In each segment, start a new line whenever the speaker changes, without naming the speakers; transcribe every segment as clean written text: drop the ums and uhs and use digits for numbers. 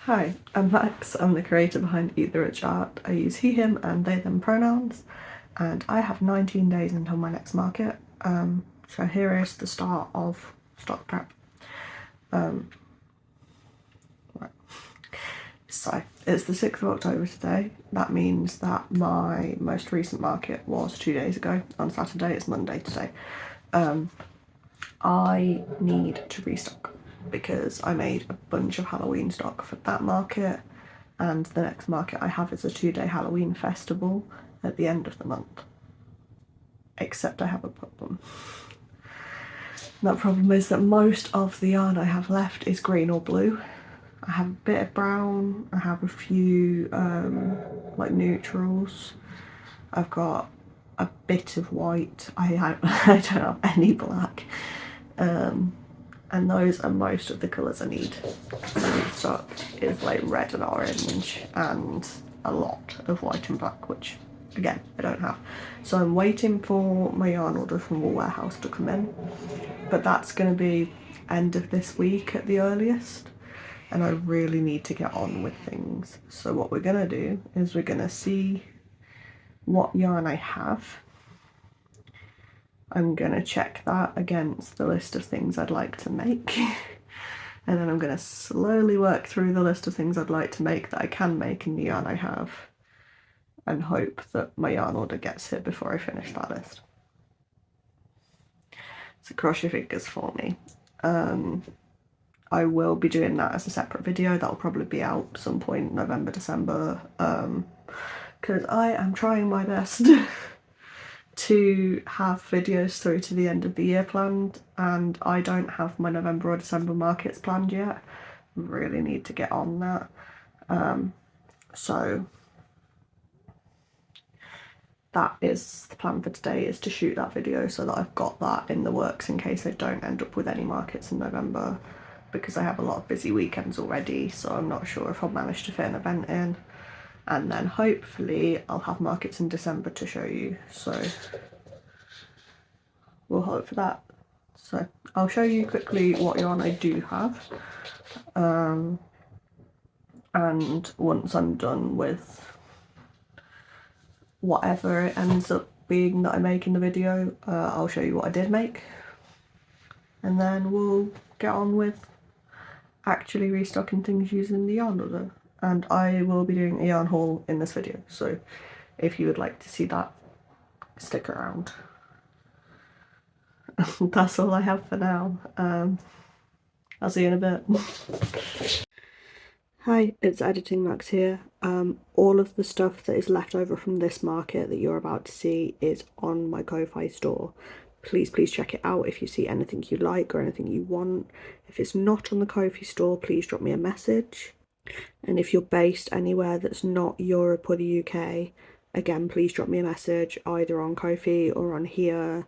Hi, I'm Max. I'm the creator behind Eat the Rich Art. I use he, him and they, them pronouns, and I have 19 days until my next market. So here is the start of stock prep. Right. So it's the 6th of October today. That means that my most recent market was 2 days ago on Saturday. It's Monday today. I need to restock because I made a bunch of Halloween stock for that market, and the next market I have is a 2-day Halloween festival at the end of the month. Except I have a problem. That problem is that most of the yarn I have left is green or blue. I have a bit of brown, I have a few like neutrals, I've got a bit of white, I don't have any black. And those are most of the colours I need. The stock is like red and orange and a lot of white and black, which again I don't have. So I'm waiting for my yarn order from the warehouse to come in, but that's going to be end of this week at the earliest, and I really need to get on with things. So what we're going to do is we're going to see what yarn I have. I'm going to check that against the list of things I'd like to make. And then I'm going to slowly work through the list of things I'd like to make that I can make in the yarn I have, and hope that my yarn order gets here before I finish that list. So cross your fingers for me. I will be doing that as a separate video. That'll probably be out some point November, December, because I am trying my best to have videos through to the end of the year planned, and I don't have my November or December markets planned yet. Really need to get on that. So that is the plan for today, is to shoot that video so that I've got that in the works in case I don't end up with any markets in November, because I have a lot of busy weekends already, so I'm not sure if I'll manage to fit an event in. And then hopefully I'll have markets in December to show you, so we'll hope for that. So I'll show you quickly what yarn I do have, and once I'm done with whatever it ends up being that I make in the video, I'll show you what I did make, and then we'll get on with actually restocking things using the yarn order. And I will be doing a yarn haul in this video, so if you would like to see that, stick around. That's all I have for now. I'll see you in a bit. Hi, it's Editing Max here. All of the stuff that is left over from this market that you're about to see is on my Ko-Fi store. Please check it out if you see anything you like or anything you want. If it's not on the Ko-Fi store, please drop me a message. And if you're based anywhere that's not Europe or the UK, again, please drop me a message either on Ko-Fi or on here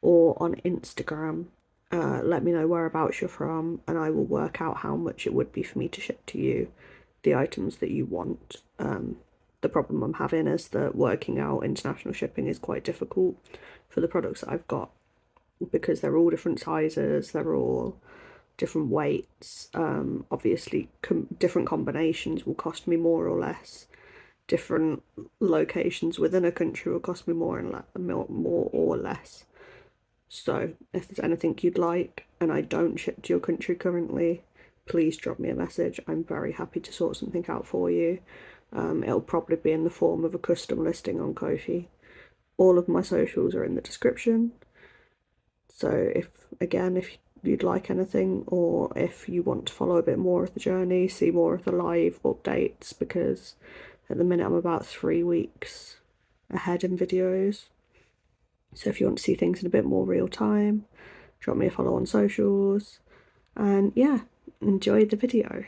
or on Instagram. Let me know whereabouts you're from, and I will work out how much it would be for me to ship to you the items that you want. The problem I'm having is that working out international shipping is quite difficult for the products that I've got, because they're all different sizes, they're all different weights. Obviously different combinations will cost me more or less. Different locations within a country will cost me more or less. So if there's anything you'd like and I don't ship to your country currently, please drop me a message. I'm very happy to sort something out for you. It'll probably be in the form of a custom listing on Ko-Fi. All of my socials are in the description. So if you'd like anything, or if you want to follow a bit more of the journey, see more of the live updates, because at the minute I'm about 3 weeks ahead in videos. So if you want to see things in a bit more real time, drop me a follow on socials, and yeah, enjoy the video.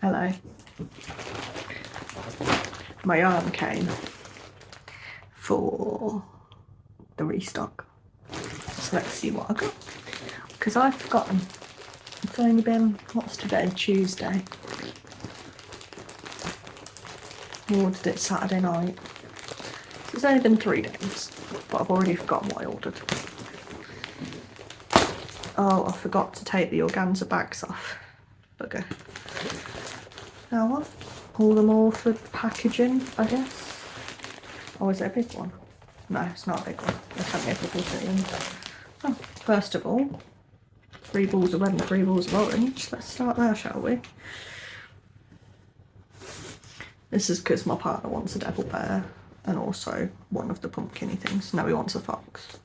Hello. My yarn came for the restock. So let's see what I got, because I've forgotten. It's only been, what's today, Tuesday. I ordered it Saturday night. So it's only been 3 days, but I've already forgotten what I ordered. Oh, I forgot to take the organza backs off. Bugger. Now I'll pull them all for packaging, I guess. Oh, is it a big one? No, it's not a big one. There's only a couple things. Oh, first of all, 3 balls of red and 3 balls of orange. Let's start there, shall we? This is because my partner wants a devil bear and also one of the pumpkin-y things. Now he wants a fox.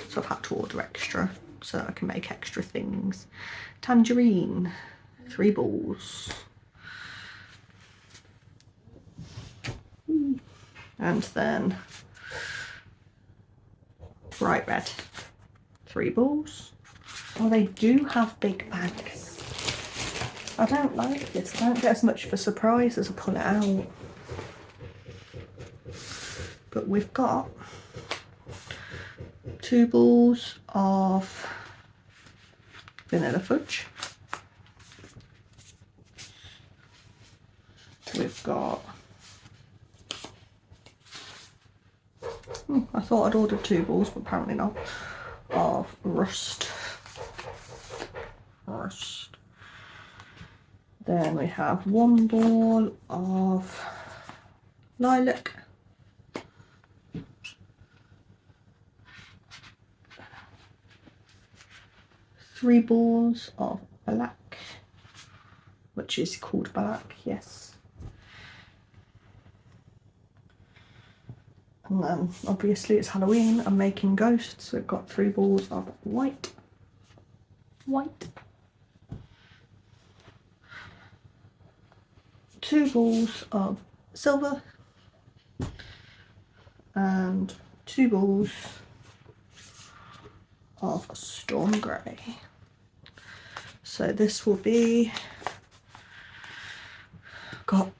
So I've had to order extra so that I can make extra things. Tangerine, 3 balls. And then bright red, 3 balls. Oh, they do have big bags. I don't like this. I don't get as much of a surprise as I pull it out. But we've got 2 balls of vanilla fudge. We've got, I thought I'd ordered 2 balls, but apparently not, of rust. Then we have 1 ball of lilac. 3 balls of black, which is called black, yes. And then obviously it's Halloween, I'm making ghosts, so we've got 3 balls of white. 2 balls of silver and 2 balls of storm grey. So this will be, got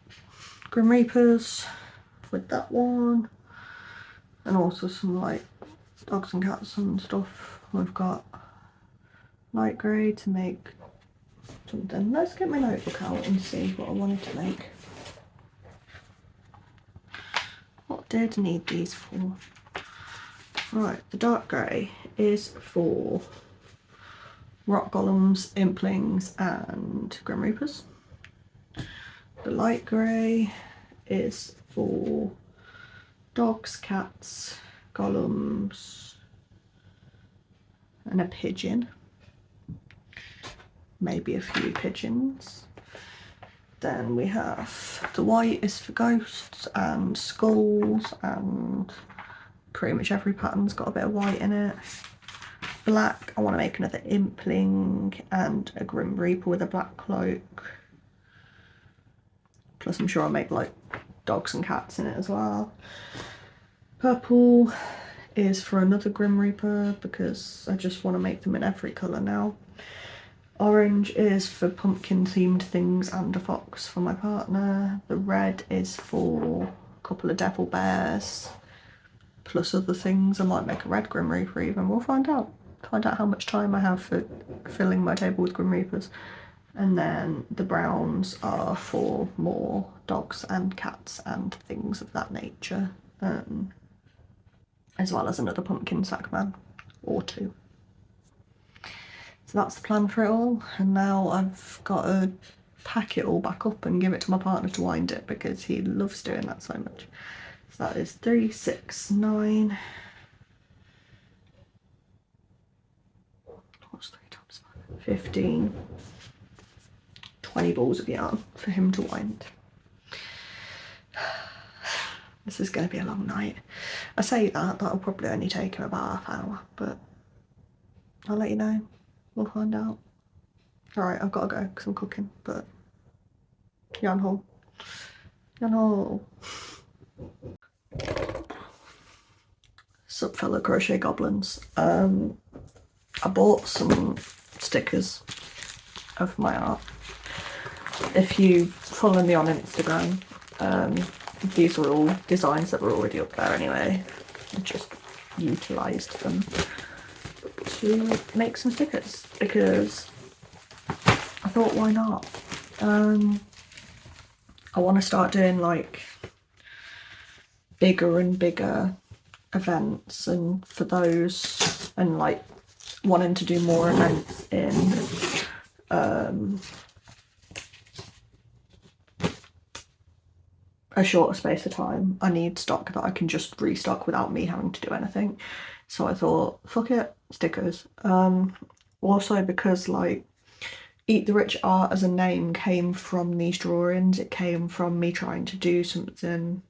Grim Reapers with that one, and also some like dogs and cats and stuff. We've got light grey to make something. Let's get my notebook out and see what I wanted to make. What did I need these for? Right, the dark grey is for rock golems, implings and Grim Reapers. The light grey is for dogs, cats, golems and a pigeon. Maybe a few pigeons. Then we have the white is for ghosts and skulls, and pretty much every pattern's got a bit of white in it. Black, I want to make another impling and a Grim Reaper with a black cloak. Plus I'm sure I'll make like dogs and cats in it as well. Purple is for another Grim Reaper because I just want to make them in every colour now. Orange is for pumpkin themed things and a fox for my partner. The red is for a couple of devil bears plus other things. I might make a red Grim Reaper even, we'll find out. Find out how much time I have for filling my table with Grim Reapers. And then the browns are for more dogs and cats and things of that nature, as well as another pumpkin sack man or 2. So that's the plan for it all, and now I've got to pack it all back up and give it to my partner to wind it because he loves doing that so much. So that is 3, 6, 9. What's 3 times 5? 15. 20 balls of yarn for him to wind. This is going to be a long night. I say that'll probably only take him about half hour, but I'll let you know. We'll find out. Alright, I've got to go because I'm cooking, but yarn haul. Yarn haul. Sup fellow crochet goblins. I bought some stickers of my art. If you follow me on Instagram, these were all designs that were already up there anyway. I just utilised them to make some stickers because I thought, why not? I want to start doing like bigger and bigger events, and for those, and like wanting to do more events in a shorter space of time. I need stock that I can just restock without me having to do anything. So I thought, fuck it, stickers. Also because like Eat the Rich art as a name came from these drawings. It came from me trying to do something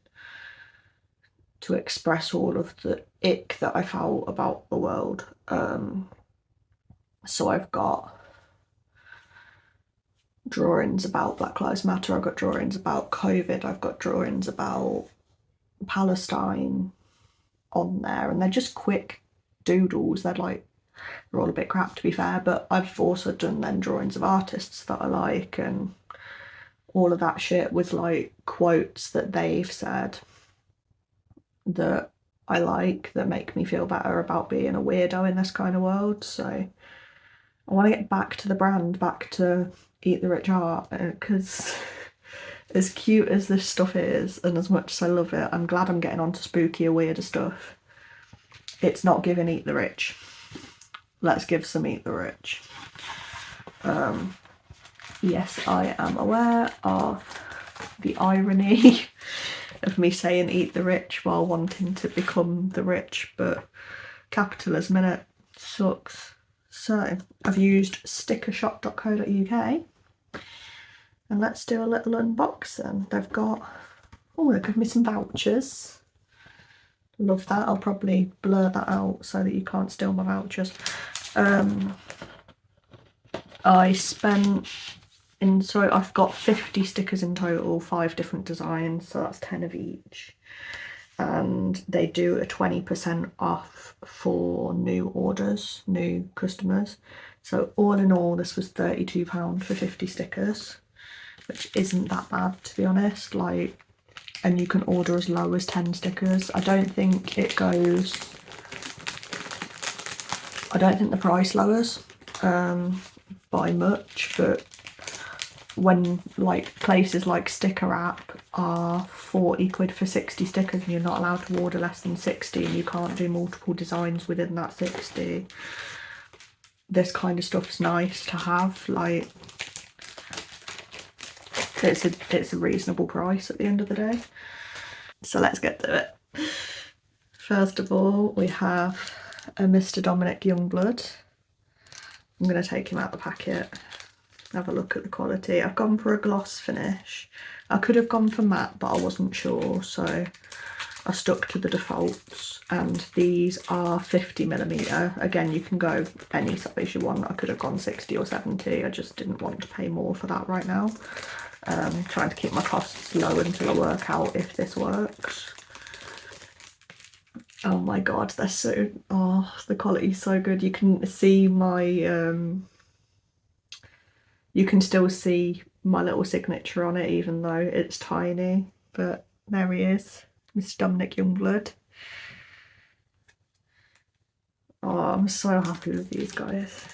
to express all of the ick that I felt about the world. So I've got drawings about Black Lives Matter, I've got drawings about COVID, I've got drawings about Palestine on there, and they're just quick doodles. They're all a bit crap, to be fair, but I've also done then drawings of artists that I like and all of that shit with like quotes that they've said that I like, that make me feel better about being a weirdo in this kind of world. So I want to get back to the brand, back to Eat the Rich art, because as cute as this stuff is and as much as I love it, I'm glad I'm getting onto spookier, weirder stuff. It's not giving Eat the Rich. Let's give some Eat the Rich. Yes, I am aware of the irony of me saying eat the rich while wanting to become the rich, but capitalism, innit, sucks. So I've used stickershop.co.uk, and let's do a little unboxing. They've given me some vouchers. Love that. I'll probably blur that out so that you can't steal my vouchers. So I've got 50 stickers in total, 5 different designs, so that's 10 of each. And they do a 20% off for new orders, new customers. So all in all, this was £32 for 50 stickers, which isn't that bad, to be honest. And you can order as low as 10 stickers. I don't think the price lowers by much, but when places like Sticker App are 40 quid for 60 stickers and you're not allowed to order less than 60 and you can't do multiple designs within that 60, this kind of stuff's nice to have. It's a reasonable price at the end of the day. So let's get to it. First of all, we have a Mr. Dominic Youngblood. I'm going to take him out the packet, have a look at the quality. I've gone for a gloss finish. I could have gone for matte, but I wasn't sure, so I stuck to the defaults, and these are 50mm. Again, you can go any size you want. I could have gone 60 or 70. I just didn't want to pay more for that right now. Trying to keep my costs low until I work out if this works. Oh my god, the quality's so good. You can see you can still see my little signature on it, even though it's tiny, but there he is, Mr. Dominic Youngblood. Oh, I'm so happy with these guys.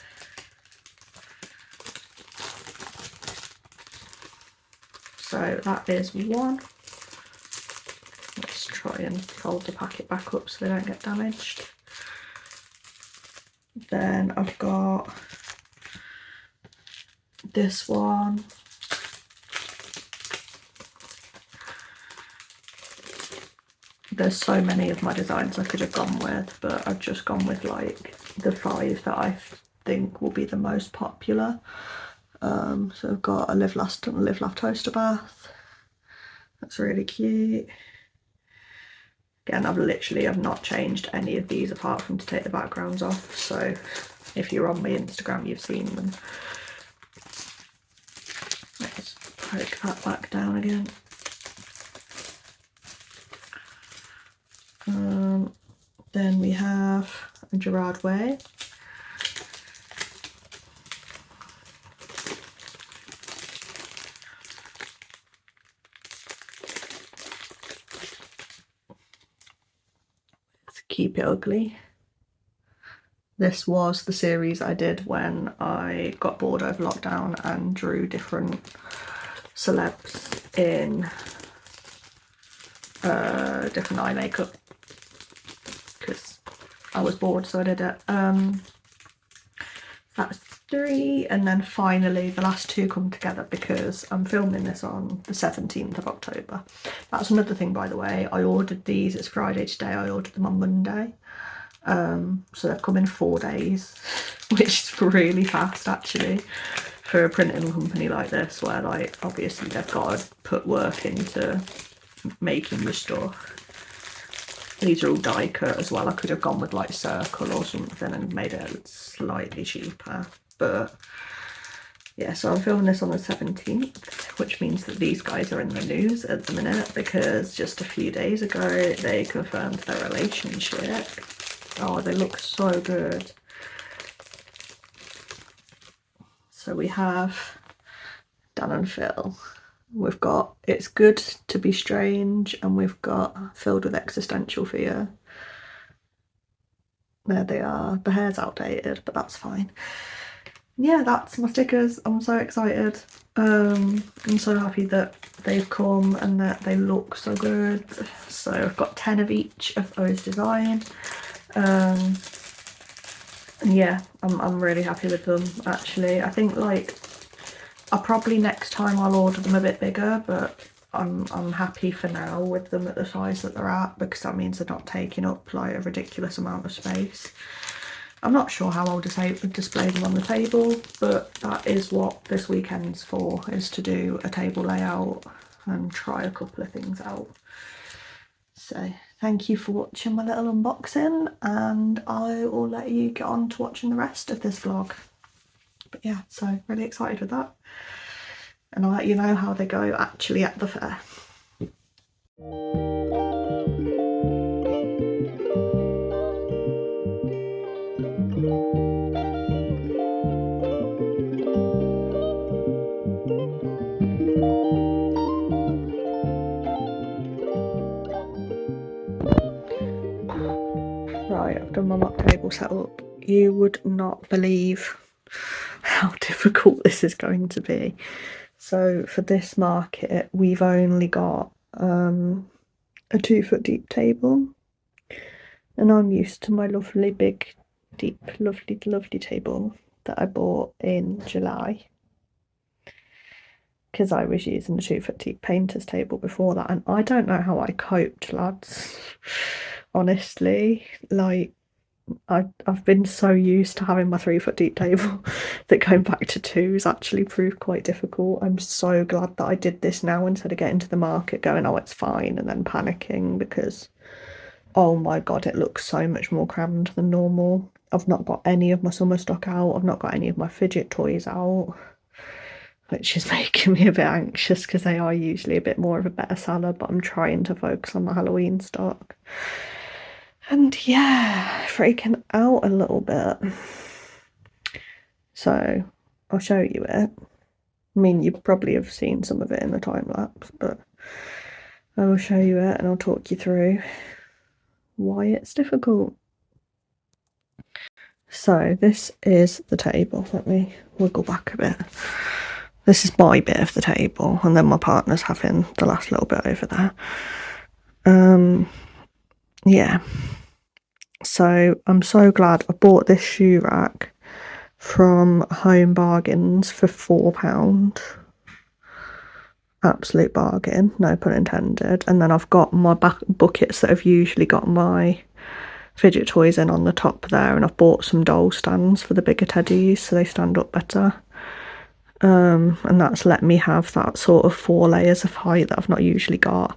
So that is one. Let's try and fold the packet back up so they don't get damaged. Then I've got this one. There's so many of my designs I could have gone with, but I've just gone with the 5 that I think will be the most popular. So I've got a Live Last Toaster Bath. That's really cute. Again, I've not changed any of these apart from to take the backgrounds off, so if you're on my Instagram, you've seen them. Let's poke that back down again. Then we have Gerard Way. Let's keep it ugly. This was the series I did when I got bored over lockdown and drew different celebs in different eye makeup, because I was bored, so I did it. That's 3, and then finally the last 2 come together because I'm filming this on the 17th of October. That's another thing, by the way. I ordered these, it's Friday today, I ordered them on Monday. So they've come in 4 days, which is really fast actually for a printing company like this, where like obviously they've got to put work into making the stuff. These are all die cut as well. I could have gone with like circle or something and made it slightly cheaper, but yeah, so I'm filming this on the 17th, which means that these guys are in the news at the minute because just a few days ago they confirmed their relationship. Oh, they look so good. So we have Dan and Phil. We've got It's Good to Be Strange, and we've got Filled with Existential Fear. There they are. The hair's outdated, but that's fine. Yeah, that's my stickers. I'm so excited. I'm so happy that they've come and that they look so good. So I've got 10 of each of those designs. And yeah, I'm really happy with them actually. I think like probably next time I'll order them a bit bigger, but I'm happy for now with them at the size that they're at, because that means they're not taking up like a ridiculous amount of space. I'm not sure how I'll display them on the table, but that is what this weekend's for, is to do a table layout and try a couple of things out. So thank you for watching my little unboxing, and I will let you get on to watching the rest of this vlog. But yeah, so really excited with that, and I'll let you know how they go actually at the fair. Right, I've done my mock table setup. You would not believe how difficult this is going to be. So for this market, we've only got a 2 foot deep table, and I'm used to my lovely big deep lovely table that I bought in July, because I was using the 2 foot deep painter's table before that, and I don't know how I coped, lads. Honestly, like I've been so used to having my 3 foot deep table that going back to 2's actually proved quite difficult. I'm so glad that I did this now instead of getting to the market going, oh it's fine, and then panicking, because oh my god, it looks so much more crammed than normal. I've not got any of my summer stock out, I've not got any of my fidget toys out, which is making me a bit anxious because they are usually a bit more of a better seller, but I'm trying to focus on the Halloween stock. And yeah, freaking out a little bit. So I'll show you it. I mean, you probably have seen some of it in the time lapse, but I will show you it and I'll talk you through why it's difficult. So this is the table. Let me wiggle back a bit. This is my bit of the table, and then my partner's having the last little bit over there. Yeah. So I'm so glad I bought this shoe rack from Home Bargains for £4. Absolute bargain, no pun intended. And then I've got my buckets that have usually got my fidget toys in on the top there, and I've bought some doll stands for the bigger teddies so they stand up better. And that's let me have that sort of 4 layers of height that I've not usually got.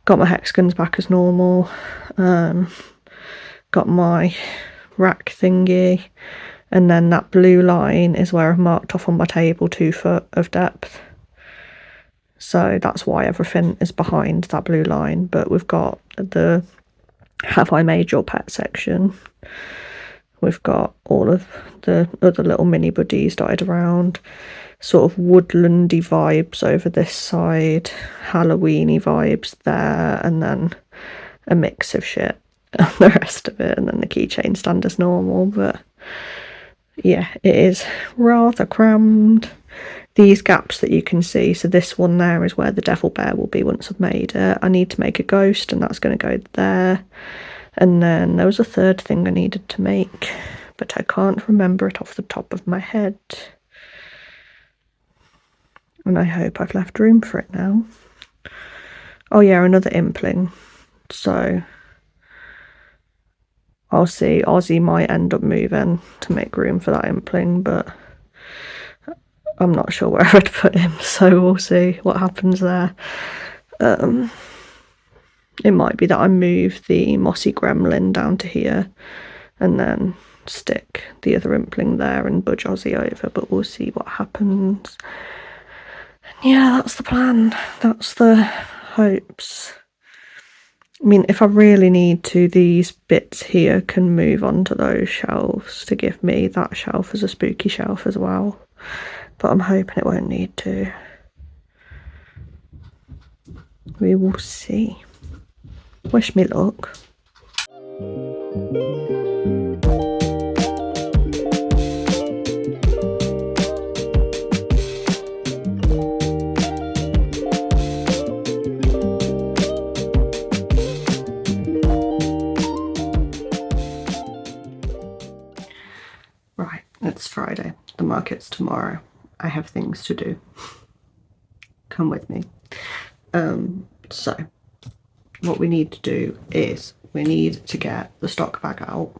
Got my hexagons back as normal. Got my rack thingy, and then that blue line is where I've marked off on my table 2 foot of depth. So that's why everything is behind that blue line. But we've got the Have I Made Your Pet section. We've got all of the other little mini buddies dotted around, sort of woodlandy vibes over this side, Halloweeny vibes there, and then a mix of shit on the rest of it, and then the keychain stand as normal. But yeah, it is rather crammed. These gaps that you can see, so this one there is where the devil bear will be once I've made it. I need to make a ghost, and that's going to go there. And then there was a third thing I needed to make, but I can't remember it off the top of my head. And I hope I've left room for it now. Oh yeah, another impling. So I'll see. Ozzy might end up moving to make room for that impling, but I'm not sure where I'd put him, so we'll see what happens there. It might be that I move the mossy gremlin down to here and then stick the other impling there and budge Ozzy over, but we'll see what happens. And yeah, that's the plan. That's the hopes. I mean, if I really need to, these bits here can move onto those shelves to give me that shelf as a spooky shelf as well. But I'm hoping it won't need to. We will see. Wish me luck. Right, it's Friday. The market's tomorrow. I have things to do. Come with me. So what we need to do is we need to get the stock bag out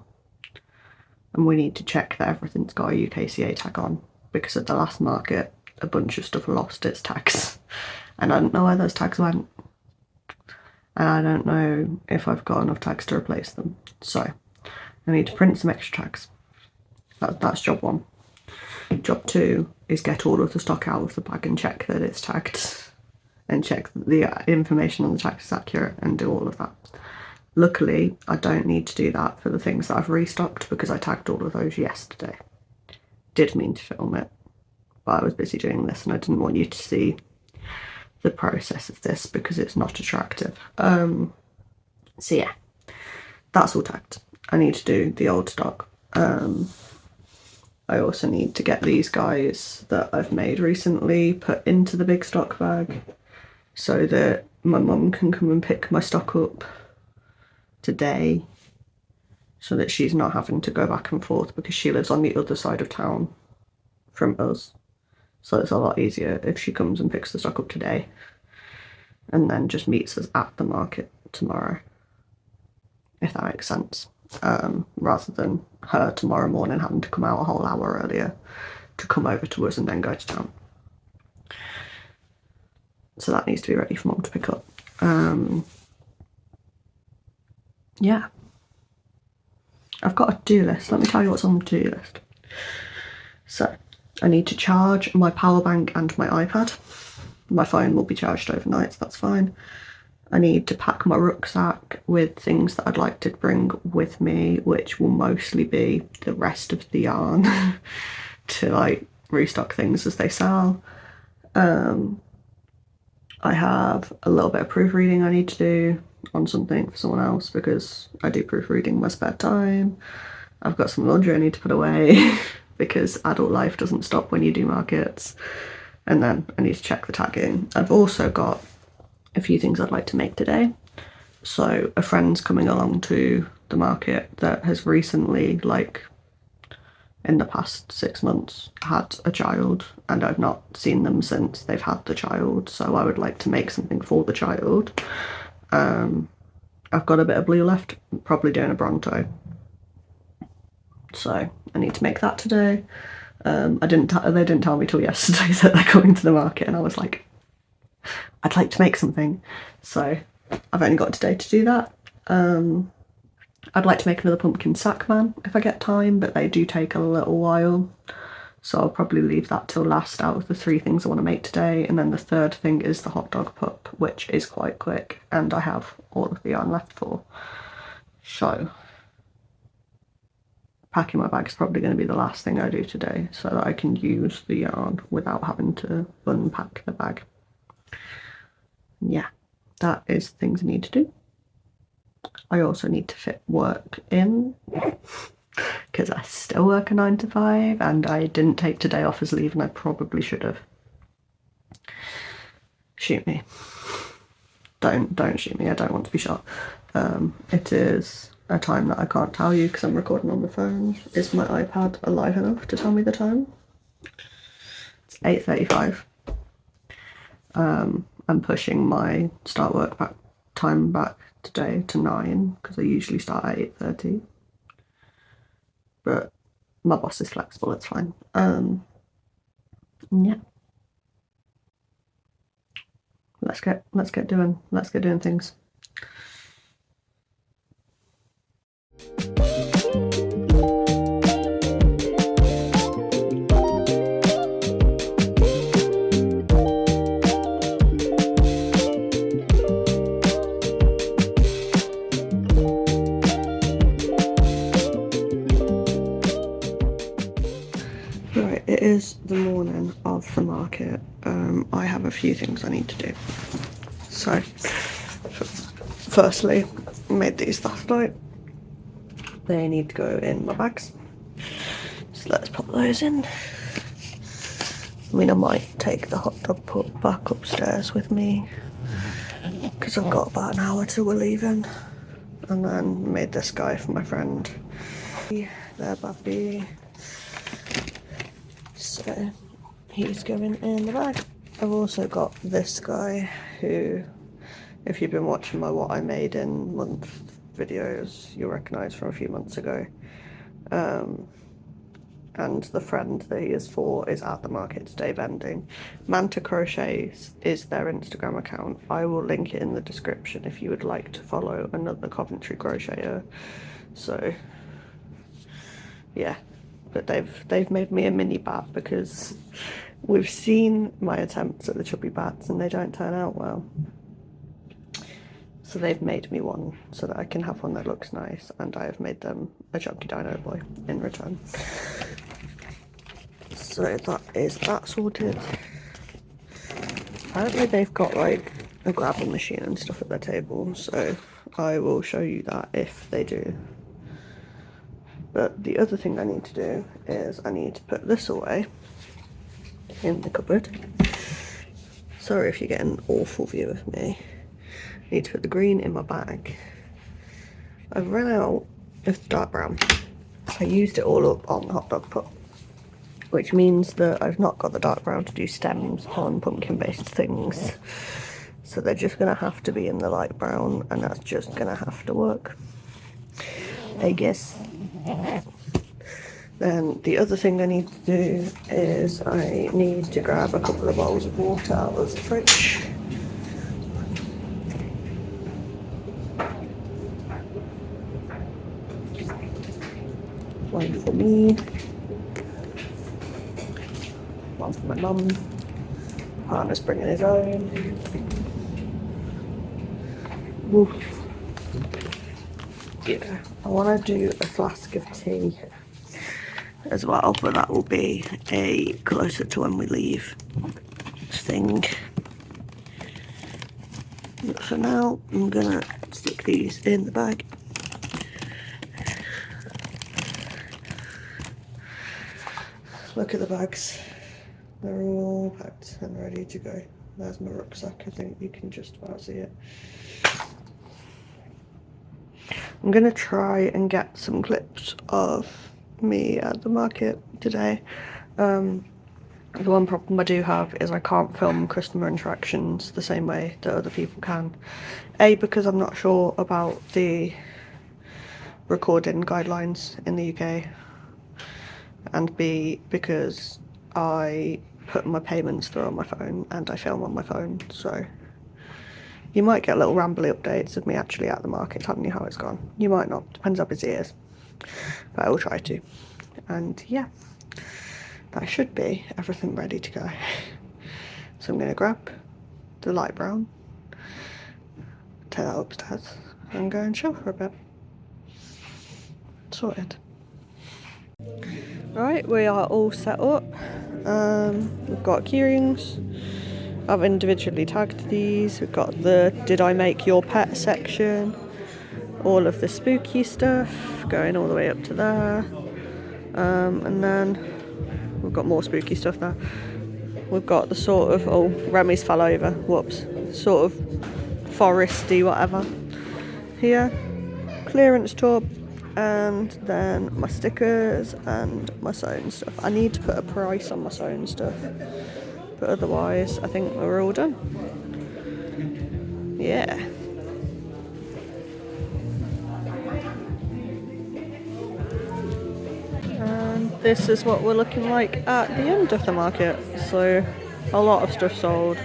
and we need to check that everything's got a UKCA tag on, because at the last market a bunch of stuff lost its tags and I don't know where those tags went, and I don't know if I've got enough tags to replace them. So I need to print some extra tags. That's job one. Job two is get all of the stock out of the bag and check that it's tagged and check that the information on the tag is accurate and do all of that. Luckily, I don't need to do that for the things that I've restocked because I tagged all of those yesterday. Did mean to film it, but I was busy doing this and I didn't want you to see the process of this because it's not attractive. So yeah, that's all tagged. I need to do the old stock. I also need to get these guys that I've made recently put into the big stock bag so that my mum can come and pick my stock up today, so that she's not having to go back and forth because she lives on the other side of town from us. So it's a lot easier if she comes and picks the stock up today and then just meets us at the market tomorrow, if that makes sense. Rather than her tomorrow morning having to come out a whole hour earlier to come over to us and then go to town. So that needs to be ready for Mum to pick up. Yeah. I've got a to-do list. Let me tell you what's on the to-do list. So I need to charge my power bank and my iPad. My phone will be charged overnight, so that's fine. I need to pack my rucksack with things that I'd like to bring with me, which will mostly be the rest of the yarn to like restock things as they sell. I have a little bit of proofreading I need to do on something for someone else because I do proofreading in my spare time. I've got some laundry I need to put away because adult life doesn't stop when you do markets. And then I need to check the tagging. I've also got a few things I'd like to make today. So a friend's coming along to the market that has recently, like in the past 6 months, had a child, and I've not seen them since they've had the child, so I would like to make something for the child. I've got a bit of blue left, probably doing a Bronto, so I need to make that today. They didn't tell me till yesterday that they're going to the market, and I was like, I'd like to make something, so I've only got today to do that. I'd like to make another pumpkin sack man if I get time, but they do take a little while, so I'll probably leave that till last out of the 3 things I want to make today. And then the third thing is the hot dog pup, which is quite quick and I have all of the yarn left for. So packing my bag is probably going to be the last thing I do today so that I can use the yarn without having to unpack the bag. Yeah, that is things I need to do. I also need to fit work in because I still work a 9 to 5 and I didn't take today off as leave and I probably should have. Shoot me. Don't shoot me, I don't want to be shot. It is a time that I can't tell you because I'm recording on the phone. Is my iPad alive enough to tell me the time? It's 8:35. I'm pushing my start work time back today to 9 because I usually start at 8:30. But my boss is flexible, it's fine. Yeah. Let's get doing things. Right, it is the morning of the market. I have a few things I need to do. So, firstly, I made these last night. They need to go in my bags. So let's pop those in. I mean, I might take the hot dog pot back upstairs with me because I've got about an hour till we're leaving. And then made this guy for my friend. There, Bappy. So he's going in the bag. I've also got this guy who, if you've been watching my what I made in month videos, you'll recognise from a few months ago. And the friend that he is for is at the market today vending. Manta Crochets is their Instagram account. I will link it in the description if you would like to follow another Coventry crocheter. So yeah, but they've made me a mini bat because we've seen my attempts at the chubby bats and they don't turn out well. So they've made me one so that I can have one that looks nice, and I have made them a chunky dino boy in return. So that is that sorted. Apparently they've got like a gravel machine and stuff at their table, so I will show you that if they do. But the other thing I need to do is I need to put this away in the cupboard. Sorry if you get an awful view of me. I need to put the green in my bag. I've run out of the dark brown. I used it all up on the hot dog pot, which means that I've not got the dark brown to do stems on pumpkin based things. So they're just gonna have to be in the light brown, and that's just gonna have to work, I guess. Then the other thing I need to do is I need to grab a couple of bowls of water out of the fridge. One for me, one for my mum. Partner's bringing his own. Oof. Yeah, I want to do a flask of tea as well, but that will be a closer to when we leave thing. But for now, I'm gonna stick these in the bag. Look at the bags. They're all packed and ready to go. There's my rucksack, I think you can just about see it. I'm gonna try and get some clips of me at the market today. The one problem I do have is I can't film customer interactions the same way that other people can. A, because I'm not sure about the recording guidelines in the UK, and B, because I put my payments through on my phone and I film on my phone, so you might get little rambly updates of me actually at the market telling you how it's gone. You might not, depends how busy it is, but I will try to. And yeah, that should be everything ready to go. So I'm going to grab the light brown, take that upstairs and go and chill for a bit. Sorted. Right, we are all set up. We've got key rings. I've individually tagged these. We've got the did I make your pet section, all of the spooky stuff going all the way up to there, and then we've got more spooky stuff there. We've got the sort of, oh, Remy's fell over, whoops, sort of foresty whatever here. clearance tub, and then my stickers and my sewing stuff. I need to put a price on my sewing stuff, but otherwise I think we're all done. Yeah. And this is what we're looking like at the end of the market. So a lot of stuff sold.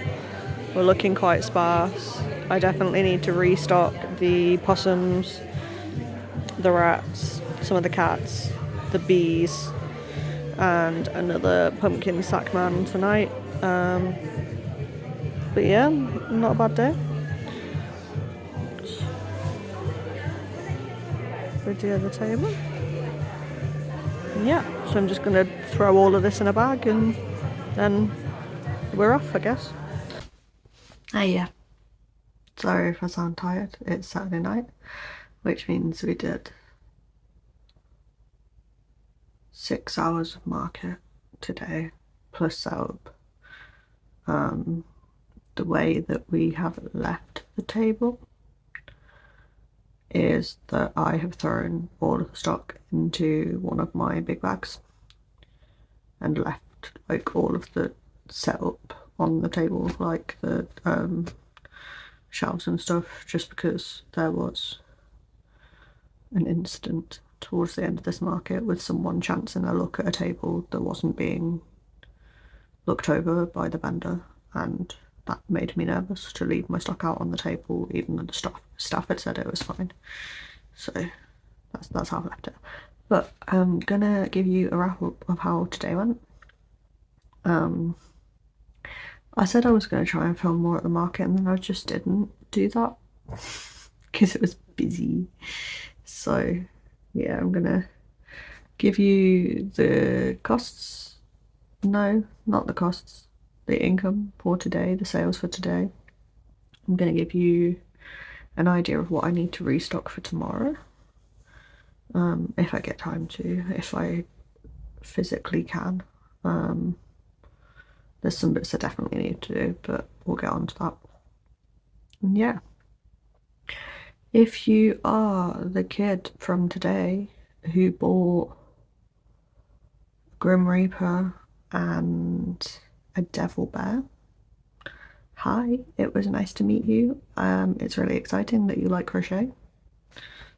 We're looking quite sparse. I definitely need to restock the possums, the rats, some of the cats, the bees, and another pumpkin sack man tonight. But yeah, not a bad day. Video of the table. Yeah, so I'm just gonna throw all of this in a bag and then we're off, I guess. Yeah. Sorry if I sound tired. It's Saturday night, which means we did 6 hours of market today, plus setup. The way that we have left the table is that I have thrown all of the stock into one of my big bags and left like all of the setup on the table, like the shelves and stuff, just because there was an incident towards the end of this market with someone chancing a look at a table that wasn't being looked over by the vendor, and that made me nervous to leave my stock out on the table, even though the staff had said it was fine. So that's how I've left it. But I'm gonna give you a wrap up of how today went. I said I was gonna try and film more at the market, and then I just didn't do that because it was busy. So yeah, I'm gonna give you the costs. No, not the costs. The income for today, the sales for today. I'm going to give you an idea of what I need to restock for tomorrow. If I get time to, if I physically can. There's some bits I definitely need to do, but we'll get on to that. And yeah. If you are the kid from today who bought Grim Reaper and a devil bear, hi, it was nice to meet you. It's really exciting that you like crochet.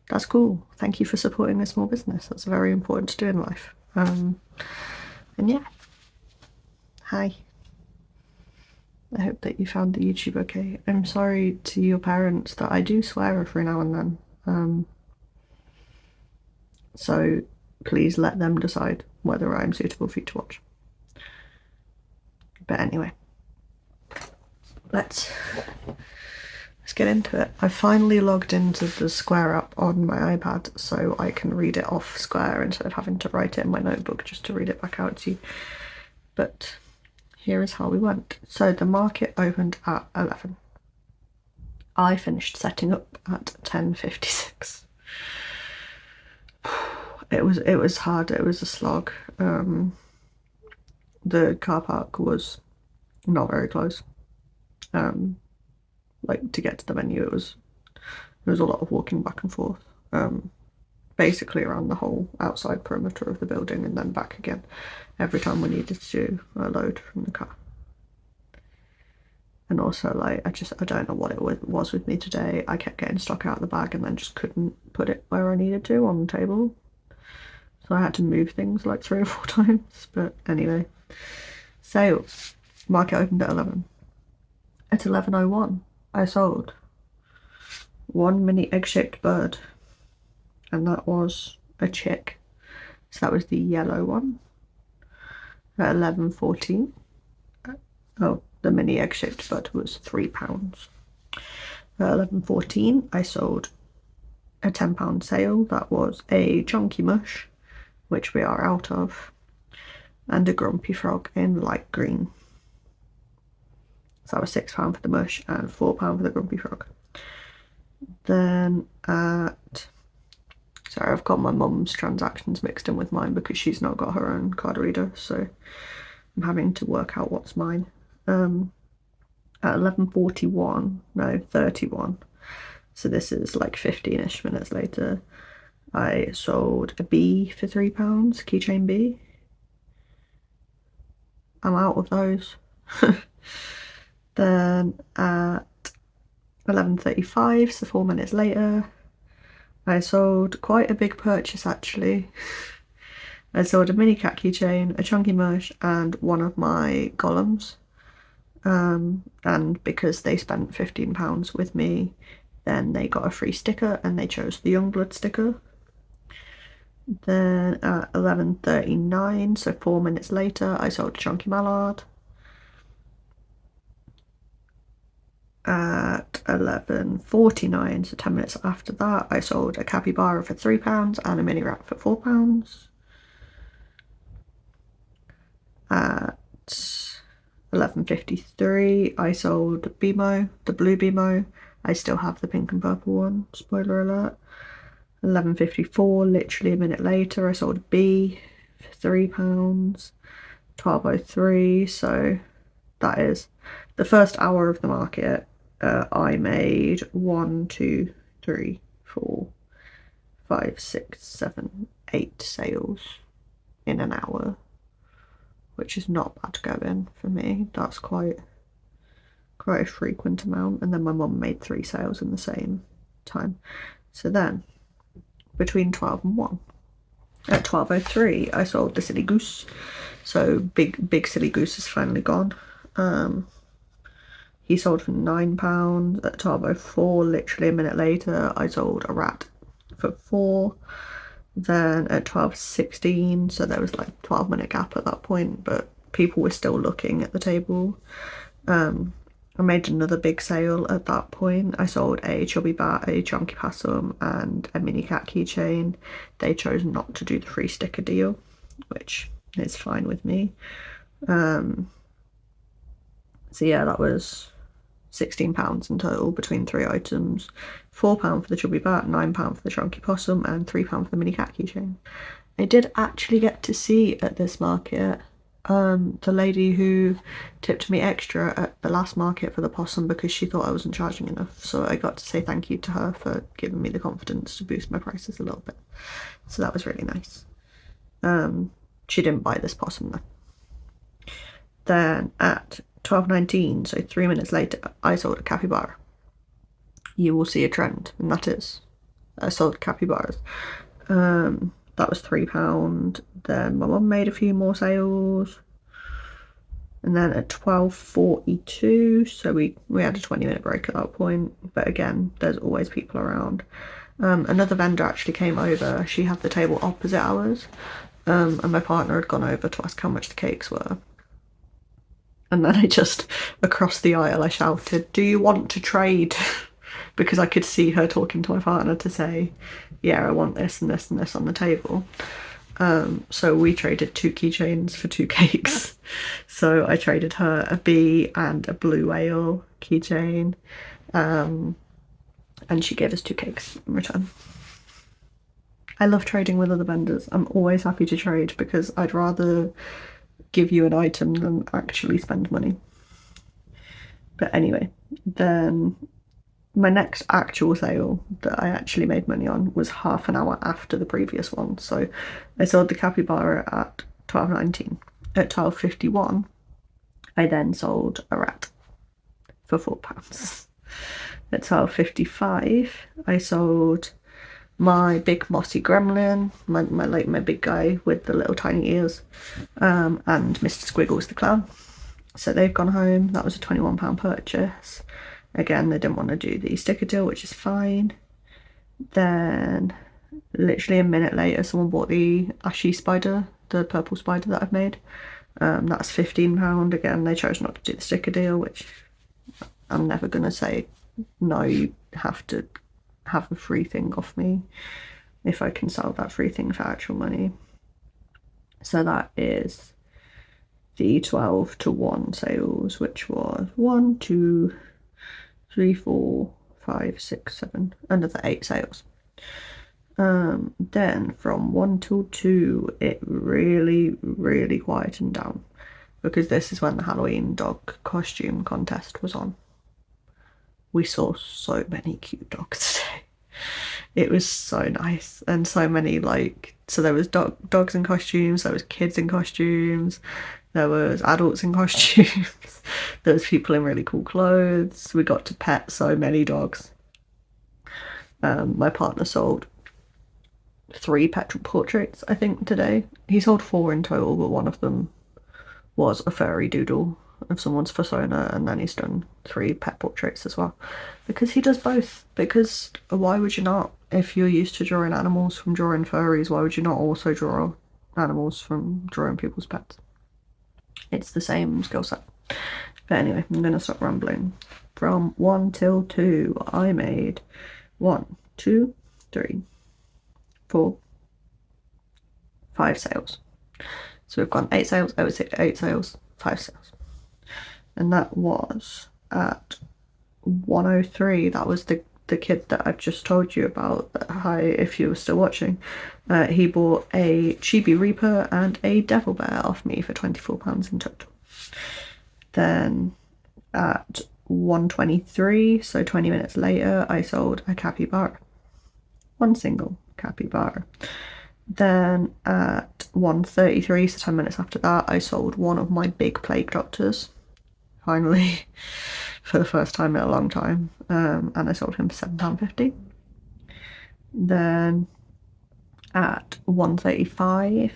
That's cool. Thank you for supporting a small business. That's very important to do in life. And yeah, hi. I hope that you found the YouTube okay. I'm sorry to your parents that I do swear every now and then. So please let them decide whether I'm suitable for you to watch. But anyway, let's get into it. I finally logged into the Square app on my iPad so I can read it off Square instead of having to write it in my notebook just to read it back out to you. But here is how we went. So the market opened at 11. I finished setting up at 10:56. It was hard. It was a slog. The car park was not very close. Like to get to the venue, it was a lot of walking back and forth. Basically around the whole outside perimeter of the building and then back again every time we needed to load from the car. And also, like, I don't know what it was with me today. I kept getting stock out of the bag and then just couldn't put it where I needed to on the table. So I had to move things like 3 or 4 times. But anyway, sales. Market opened at 11. At 11:01, I sold 1 mini egg-shaped bird. And that was a chick. So that was the yellow one. At 11:14. Oh, the mini egg-shaped bird was £3. At 11:14, I sold a £10 sale. That was a chunky mush, which we are out of, and a grumpy frog in light green. So that was £6 for the mush and £4 for the grumpy frog. Then sorry, I've got my mum's transactions mixed in with mine because she's not got her own card reader, so I'm having to work out what's mine. At 11:41, no, 31, So this is like 15-ish minutes later. I sold a bee for £3, keychain bee. I'm out of those. Then at 11:35, so 4 minutes later, I sold quite a big purchase actually. I sold a mini cat keychain, a chunky mush, and one of my golems. And because they spent £15 with me, then they got a free sticker and they chose the Youngblood sticker. Then at 11:39, so 4 minutes later, I sold a chunky mallard. At 11:49, so 10 minutes after that, I sold a capybara for £3 and a mini rat for £4. At 11:53, I sold Bimo, the blue Bimo. I still have the pink and purple one, spoiler alert. 11:54, literally a minute later, I sold a bee for £3. 12:03, so that is the first hour of the market. I made 1, 2, 3, 4, 5, 6, 7, 8 sales in an hour, which is not bad going for me. That's quite a frequent amount. And then my mum made 3 sales in the same time. So then between 12 and 1, at 12:03, I sold the silly goose. So big silly goose is finally gone. He sold for £9. At 12:04, literally a minute later, I sold a rat for £4. Then at 12:16, so there was like a 12-minute gap at that point, but people were still looking at the table. I made another big sale at that point. I sold a chubby bat, a chunky possum, and a mini cat keychain. They chose not to do the free sticker deal, which is fine with me. So yeah, that was £16 in total between 3 items. £4 for the chubby bat, £9 for the chunky possum, and £3 for the mini cat keychain. I did actually get to see at this market the lady who tipped me extra at the last market for the possum because she thought I wasn't charging enough. So I got to say thank you to her for giving me the confidence to boost my prices a little bit. So that was really nice. She didn't buy this possum though. Then at 12:19, so 3 minutes later, I sold a capybara. You will see a trend, and that is I sold capybaras. That was £3. Then my mum made a few more sales. And then at 12:42, so we had a 20-minute break at that point. But again, there's always people around. Another vendor actually came over. She had the table opposite ours. And my partner had gone over to ask how much the cakes were. And then I just, across the aisle, I shouted, "Do you want to trade?" Because I could see her talking to my partner to say, yeah, I want this and this and this on the table. So we traded 2 keychains for 2 cakes. So I traded her a bee and a blue whale keychain. And she gave us 2 cakes in return. I love trading with other vendors. I'm always happy to trade because I'd rather give you an item than actually spend money. But anyway, then my next actual sale that I actually made money on was half an hour after the previous one. So I sold the capybara at 12:19. At 12:51, I then sold a rat for £4. At 12:55, I sold my big mossy gremlin, my big guy with the little tiny ears, and Mr. Squiggles the clown. So they've gone home. That was a £21 purchase. Again, they didn't want to do the sticker deal, which is fine. Then, literally a minute later, someone bought the ashy spider, the purple spider that I've made. That's £15. Again, they chose not to do the sticker deal, which I'm never going to say, no, you have to have a free thing off me if I can sell that free thing for actual money. So that is the 12:1 sales, which was 1, 2, 3, 4, 5, 6, 7, another 8 sales. Then from 1 till 2, it really quietened down because this is when the Halloween dog costume contest was on. we saw so many cute dogs today. It was so nice, and so many, like, so there was dogs in costumes, there was kids in costumes, there was adults in costumes, there was people in really cool clothes. We got to pet so many dogs. My partner sold 3 pet portraits, I think, today. He sold 4 in total, but one of them was a furry doodle of someone's persona, and then he's done 3 pet portraits as well. Because he does both. Because why would you not? If you're used to drawing animals from drawing furries, why would you not also draw animals from drawing people's pets? It's the same skill set. But anyway, I'm gonna stop rambling. From 1 till 2, I made 1, 2, 3, 4, 5 sales. So we've gone 8 sales, 8 sales, 5 sales. And that was at 103. That was the kid that I've just told you about. Hi, if you were still watching. He bought a Chibi Reaper and a Devil Bear off me for £24 in total. Then at 1:23, so 20 minutes later, I sold a capybara. 1 single capybara. Then at 1:33, so 10 minutes after that, I sold one of my big plague doctors. Finally, for the first time in a long time. And I sold him for £7.50. Then at 1:35,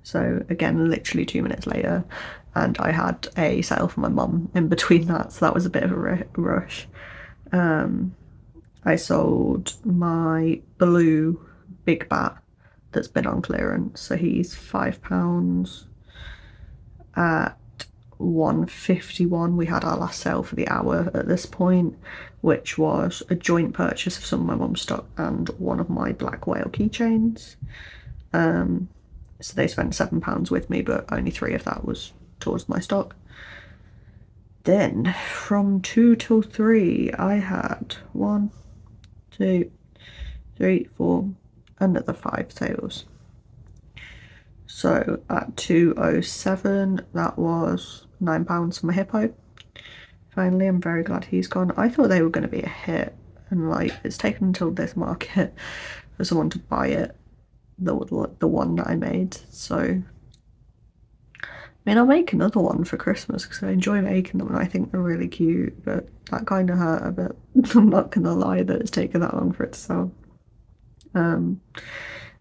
so again, literally 2 minutes later, and I had a sale for my mum in between that, so that was a bit of a rush. I sold my blue big bat that's been on clearance, so he's £5. At 1:51, we had our last sale for the hour at this point, which was a joint purchase of some of my mum's stock and one of my black whale keychains. So they spent £7 with me, but only 3 of that was towards my stock. Then from 2 till 3, I had 1, 2, 3, 4, another 5 sales. So at 2:07, that was £9 for my hippo. Finally, I'm very glad he's gone. I thought they were going to be a hit, and like, it's taken until this market for someone to buy it, the one that I made. So I mean, I'll make another one for Christmas because I enjoy making them and I think they're really cute, but that kind of hurt a bit. I'm not gonna lie that it's taken that long for it to sell.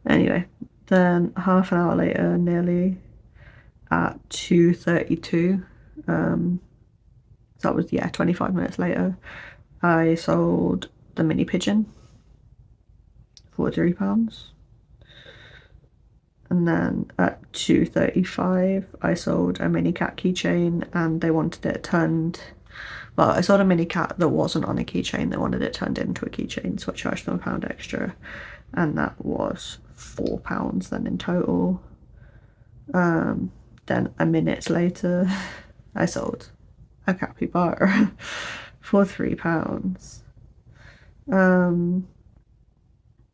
Anyway, then half an hour later, nearly at 2:32, that was, 25 minutes later, I sold the mini pigeon for £3. And then at 2:35, I sold a mini cat keychain, and they wanted it turned. Well, I sold a mini cat that wasn't on a keychain. They wanted it turned into a keychain, so I charged them £1 extra, and that was £4 then in total. Then a minute later, I sold a capybara for £3. Then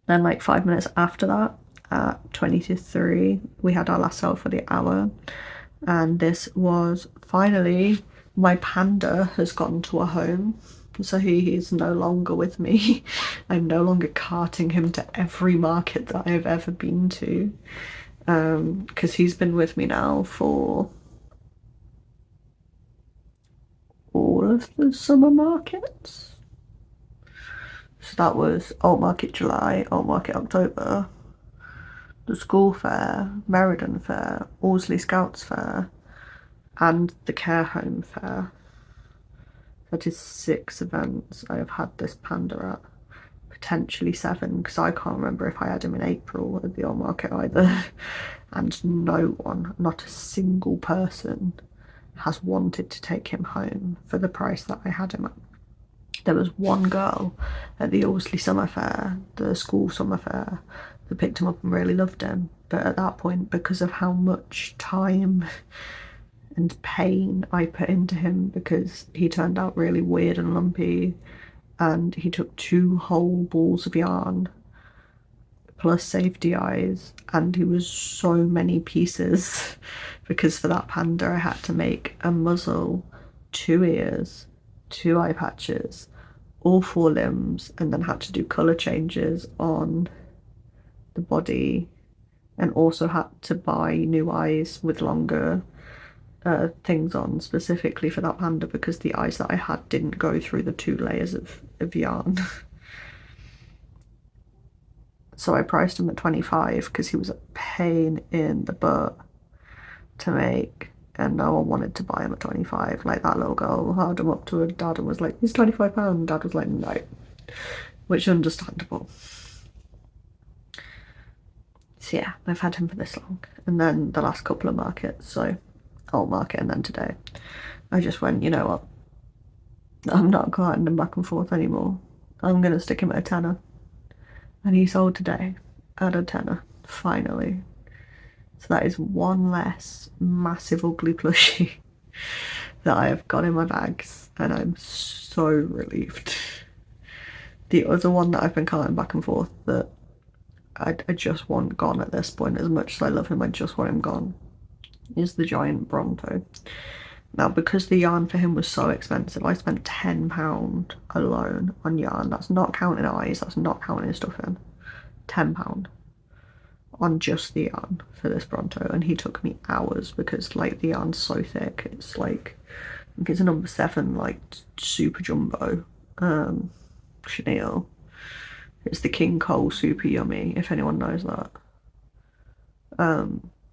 like 5 minutes after that, at 20 to 3, we had our last sale for the hour, and this was finally, my panda has gone to a home, so he is no longer with me. I'm no longer carting him to every market that I've ever been to, because he's been with me now for all of the summer markets. So that was Old Market July, Old Market October, the school fair, Meriden fair, Ausley Scouts fair, and the care home fair. That is 6 events I have had this panda at. Potentially 7, because I can't remember if I had him in April at the Old Market either. And no one, not a single person, has wanted to take him home for the price that I had him at. There was one girl at the Ausley Summer Fair, the school summer fair, that picked him up and really loved him. But at that point, because of how much time and pain I put into him, because he turned out really weird and lumpy, and he took 2 whole balls of yarn plus safety eyes, and he was so many pieces, because for that panda I had to make a muzzle, 2 ears, 2 eye patches, all 4 limbs and then had to do colour changes on the body, and also had to buy new eyes with longer things on specifically for that panda because the eyes that I had didn't go through the 2 layers of yarn. So I priced him at 25 because he was a pain in the butt to make, and no one wanted to buy him at 25. Like, that little girl held him up to her dad and was like, he's £25. Dad was like, no, which is understandable. So yeah, I've had him for this long, and then the last couple of markets, so Alt Market and then today, I just went, you know what, I'm not carting him back and forth anymore. I'm gonna stick him at a tenner, and he sold today at a tenner, finally. So that is one less massive ugly plushie that I have got in my bags, and I'm so relieved. The other one that I've been carting back and forth that I just want gone at this point, as much as I love him, I just want him gone, is the giant Bronto. Now, because the yarn for him was so expensive, I spent £10 alone on yarn. That's not counting eyes, that's not counting stuffing. £10 on just the yarn for this Bronto, and he took me hours because, like, the yarn's so thick. It's like, I think it's a number 7, like, super jumbo chenille. It's the King Cole Super Yummy, if anyone knows that.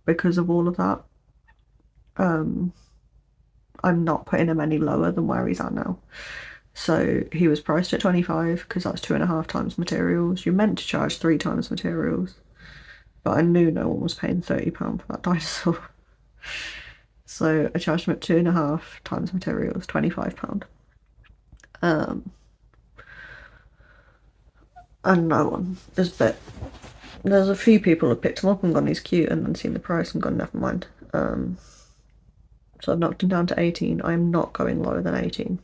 Because of all of that, I'm not putting him any lower than where he's at now. So he was priced at 25 because that's 2.5 times materials. You're meant to charge 3 times materials, but I knew no one was paying £30 for that dinosaur. So I charged him at 2.5 times materials, £25. And no one is bit. There's a few people who picked him up and gone, he's cute, and then seen the price and gone, never mind. So I've knocked him down to 18. I'm not going lower than 18.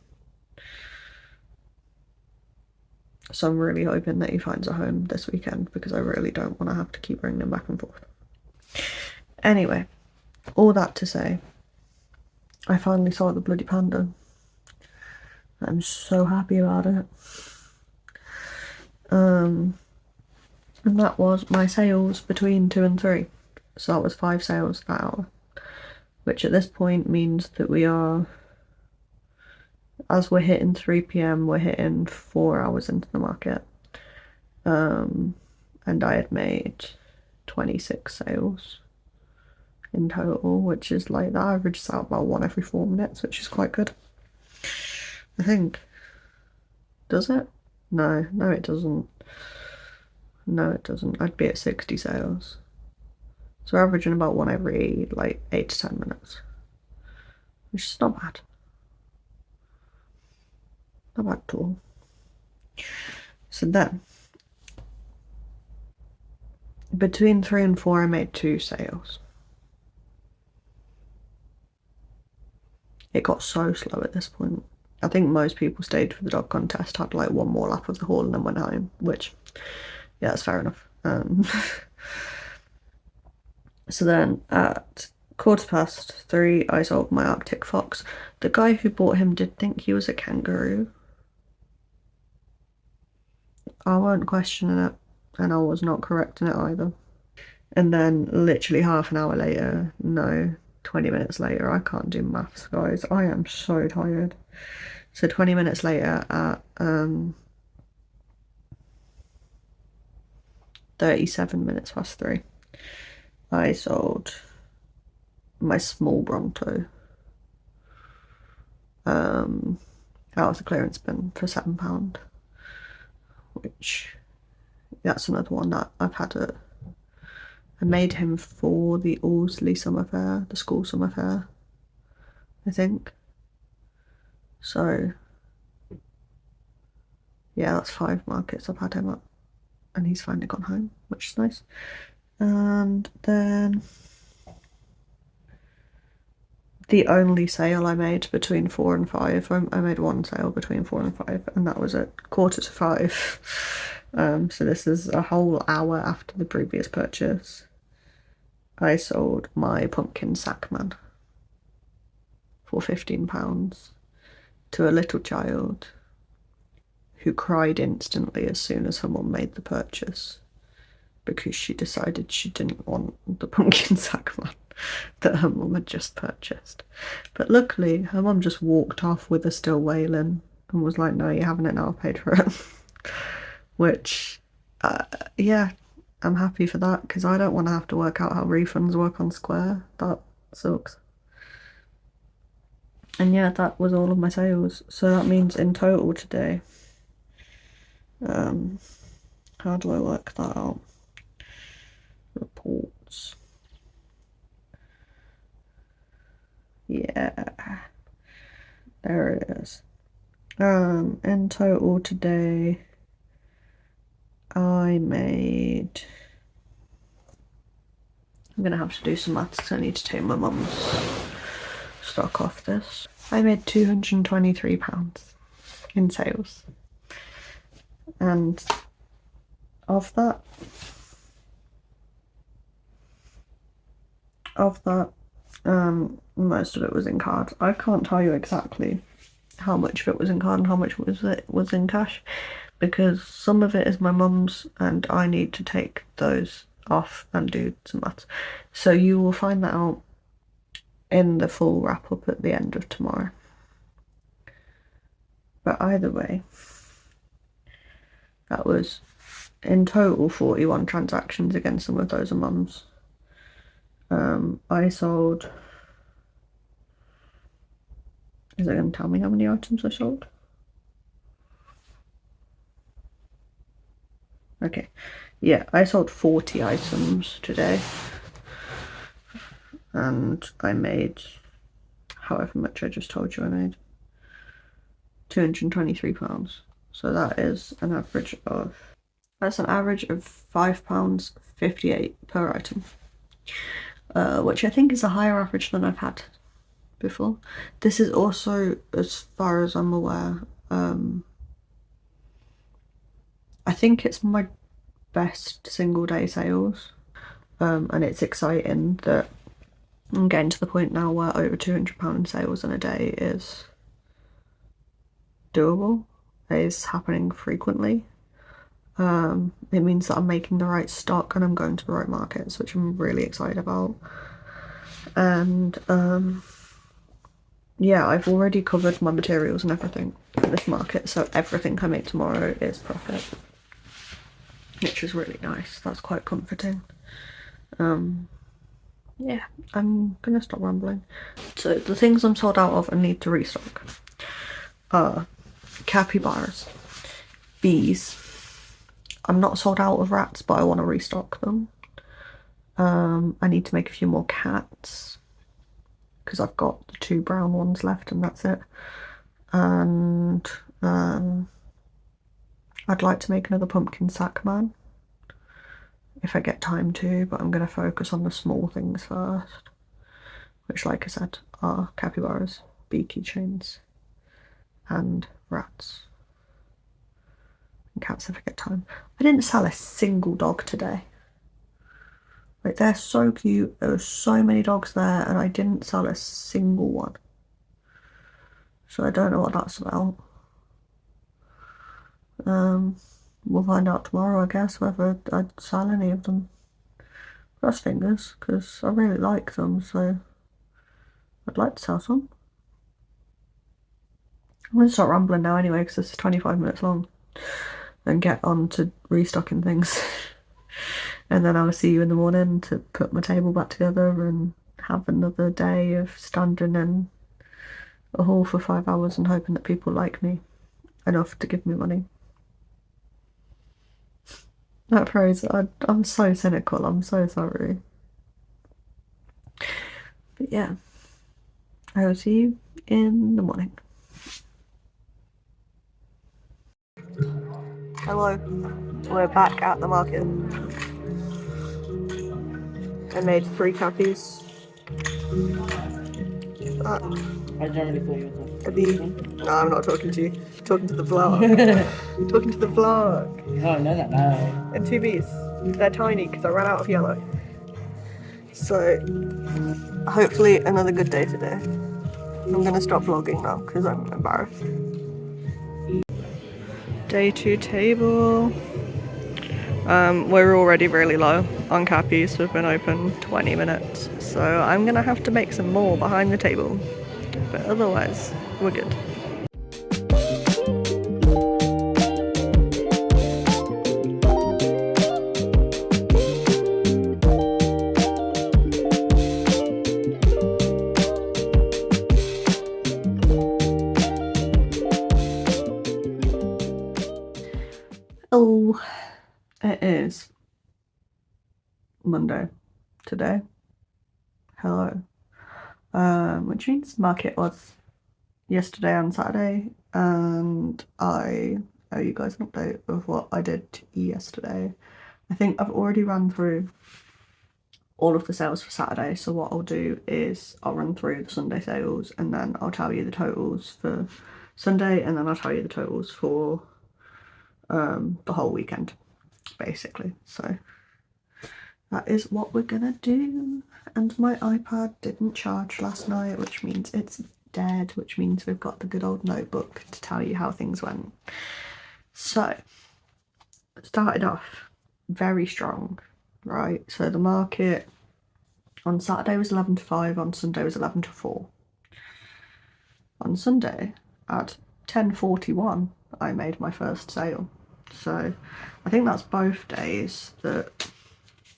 So I'm really hoping that he finds a home this weekend because I really don't want to have to keep bringing him back and forth. Anyway, all that to say, I finally saw the bloody panda. I'm so happy about it. And that was my sales between 2 and 3. So that was 5 sales that hour, which at this point means that we are, as we're hitting 3 p.m, we're hitting 4 hours into the market. And I had made 26 sales in total, which is like, that averages out about 1 every 4 minutes, which is quite good, I think. Does it? No, it doesn't. No, it doesn't. I'd be at 60 sales. So we're averaging about 1 every, like, 8 to 10 minutes. Which is not bad. Not bad at all. So then, between 3 and 4, I made 2 sales. It got so slow at this point. I think most people stayed for the dog contest, had like 1 more lap of the hall and then went home, which, yeah, that's fair enough. So then at 3:15, I sold my Arctic fox. The guy who bought him did think he was a kangaroo. I weren't questioning it, and I was not correcting it either. And then literally half an hour later, no, 20 minutes later, I can't do maths, guys. I am so tired. So 20 minutes later at 37 minutes past 3, I sold my small Bronto out of the clearance bin for £7, which, that's another one that I've had I made him for the Alsley Summer Fair, the school summer fair, I think. So yeah, that's 5 markets I've had him at, and he's finally gone home, which is nice. And then the only sale I made between 4 and 5, I made 1 sale between 4 and 5, and that was at 4:45. So this is a whole hour after the previous purchase. I sold my pumpkin sackman for £15 to a little child who cried instantly as soon as her mum made the purchase because she decided she didn't want the pumpkin sack man that her mum had just purchased. But luckily, her mum just walked off with her still wailing and was like, no, you're having it now, I've paid for it. Which, yeah, I'm happy for that because I don't want to have to work out how refunds work on Square. That sucks. And yeah, that was all of my sales. So that means in total today, how do I work that out? Reports. Yeah, there it is. In total today, I made, I'm gonna have to do some maths because I need to take my mum's stock off this. I made £223 in sales, and of that, most of it was in card. I can't tell you exactly how much of it was in card and how much was in cash, because some of it is my mum's and I need to take those off and do some maths. So you will find that out in the full wrap up at the end of tomorrow. But either way, that was in total 41 transactions. Again, some of those are mum's. I sold, is it going to tell me how many items I sold? Okay, yeah, I sold 40 items today, and I made however much I just told you I made, £223. So that is an average of, that's an average of £5.58 per item, which I think is a higher average than I've had before. This is also, as far as I'm aware, I think it's my best single day sales, and it's exciting that I'm getting to the point now where over £200 sales in a day is doable, is happening frequently. It means that I'm making the right stock and I'm going to the right markets, which I'm really excited about. And yeah, I've already covered my materials and everything for this market, so everything I make tomorrow is profit, which is really nice. That's quite comforting. Yeah, I'm gonna stop rambling. So the things I'm sold out of and need to restock are capybaras, bees. I'm not sold out of rats, but I want to restock them. I need to make a few more cats because I've got the 2 brown ones left and that's it. And I'd like to make another pumpkin sack man if I get time to, but I'm going to focus on the small things first, which, like I said, are capybaras, bee keychains, and rats. And cats if I get time. I didn't sell a single dog today. Like, they're so cute. There were so many dogs there and I didn't sell a single one. So I don't know what that's about. We'll find out tomorrow, I guess, whether I'd sell any of them. Cross fingers, because I really like them, so I'd like to sell some. I'm going to start rambling now anyway, because this is 25 minutes long, and get on to restocking things. And then I'll see you in the morning to put my table back together and have another day of standing in a hall for 5 hours and hoping that people like me enough to give me money. That phrase, I'm so cynical, I'm so sorry. But yeah, I will see you in the morning. Hello, we're back at the market. I made 3 cappies.
I generally thought you were
A bee. No, I'm not talking to you. I'm talking to the vlog. I'm talking to the vlog.
Oh, I know that now.
And 2 bees. They're tiny because I ran out of yellow. So, hopefully another good day today. I'm gonna stop vlogging now because I'm embarrassed. Day 2 table. We're already really low on cappies. We've been open 20 minutes, so I'm gonna have to make some more behind the table, but otherwise we're good. Oh, it is Monday today. Hello. Which means market was yesterday and Saturday, and I owe you guys an update of what I did yesterday. I think I've already run through all of the sales for Saturday, so what I'll do is I'll run through the Sunday sales and then I'll tell you the totals for Sunday, and then I'll tell you the totals for the whole weekend, basically. So that is what we're gonna do. And my iPad didn't charge last night, which means it's dead, which means we've got the good old notebook to tell you how things went. So, started off very strong, right? So the market on Saturday was 11 to 5, on Sunday was 11 to 4. On Sunday at 10:41, I made my first sale. So I think that's both days that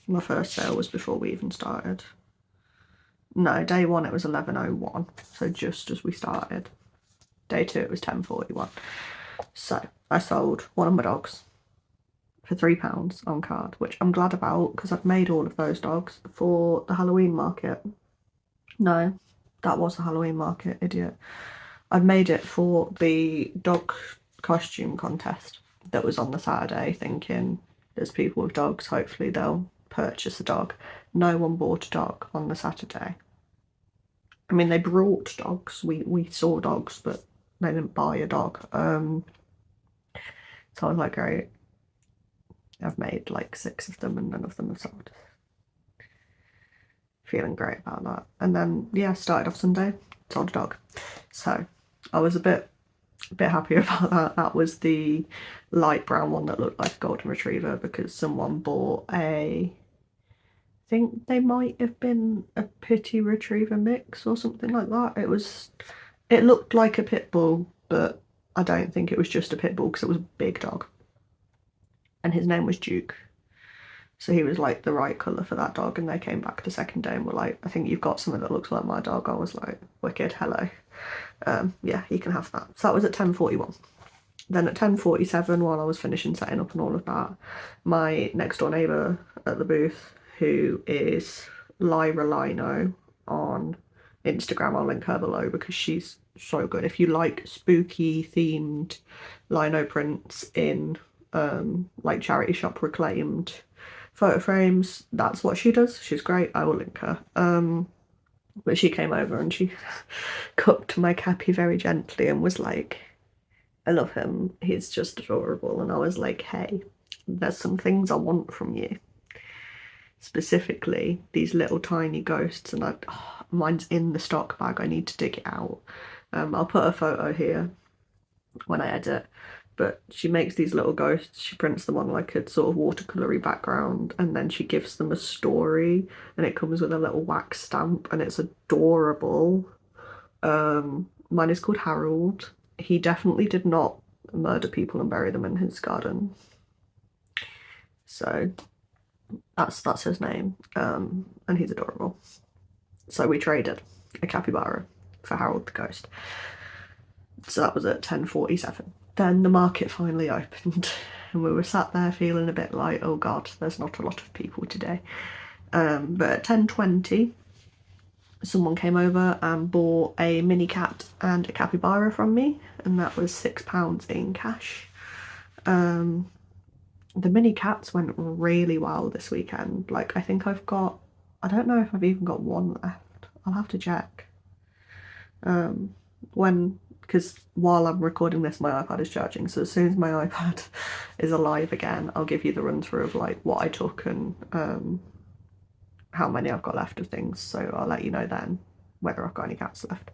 my first sale was before we even started. No, day 1 it was 11:01, so just as we started. Day 2 it was 10:41. So I sold one of my dogs for £3 on card, which I'm glad about because I'd made all of those dogs for the Halloween market. No, that was the Halloween market, idiot. I'd made it for the dog costume contest that was on the Saturday, thinking there's people with dogs, hopefully they'll purchase a dog. No one bought a dog on the Saturday. I mean, they brought dogs, we saw dogs, but they didn't buy a dog. So I was like, great, I've made like 6 of them and none of them have sold. Feeling great about that. And then, yeah, started off Sunday, sold a dog. So I was a bit happier about that. That was the light brown one that looked like a golden retriever because someone bought I think they might have been a pity retriever mix or something like that. It looked like a pit bull, but I don't think it was just a pit bull because it was a big dog. And his name was Duke. So he was like the right colour for that dog, and they came back the second day and were like, I think you've got something that looks like my dog. I was like, wicked, hello. Yeah, you can have that. So that was at 10:41. Then at 10:47, while I was finishing setting up and all of that, my next door neighbour at the booth, who is Lyra Lino on Instagram, I'll link her below because she's so good. If you like spooky themed lino prints in like charity shop reclaimed photo frames, that's what she does. She's great. I will link her. But she came over and she cooked my cappy very gently and was like, I love him, he's just adorable. And I was like, hey, there's some things I want from you, specifically these little tiny ghosts, and mine's in the stock bag, I need to dig it out. I'll put a photo here when I edit, but she makes these little ghosts, she prints them on like a sort of watercolory background, and then she gives them a story, and it comes with a little wax stamp, and it's adorable. Mine is called Harold. He definitely did not murder people and bury them in his garden, so that's his name, and he's adorable. So we traded a capybara for Harold the ghost. So that was at 10:47. Then the market finally opened and we were sat there feeling a bit like, oh god, there's not a lot of people today. But at 10:20, someone came over and bought a mini cat and a capybara from me, and that was £6 in cash. The mini cats went really well this weekend. Like, I think I've got, I don't know if I've even got one left. I'll have to check. Because while I'm recording this, my iPad is charging, so as soon as my iPad is alive again, I'll give you the run through of like what I took and how many I've got left of things, so I'll let you know then whether I've got any cats left.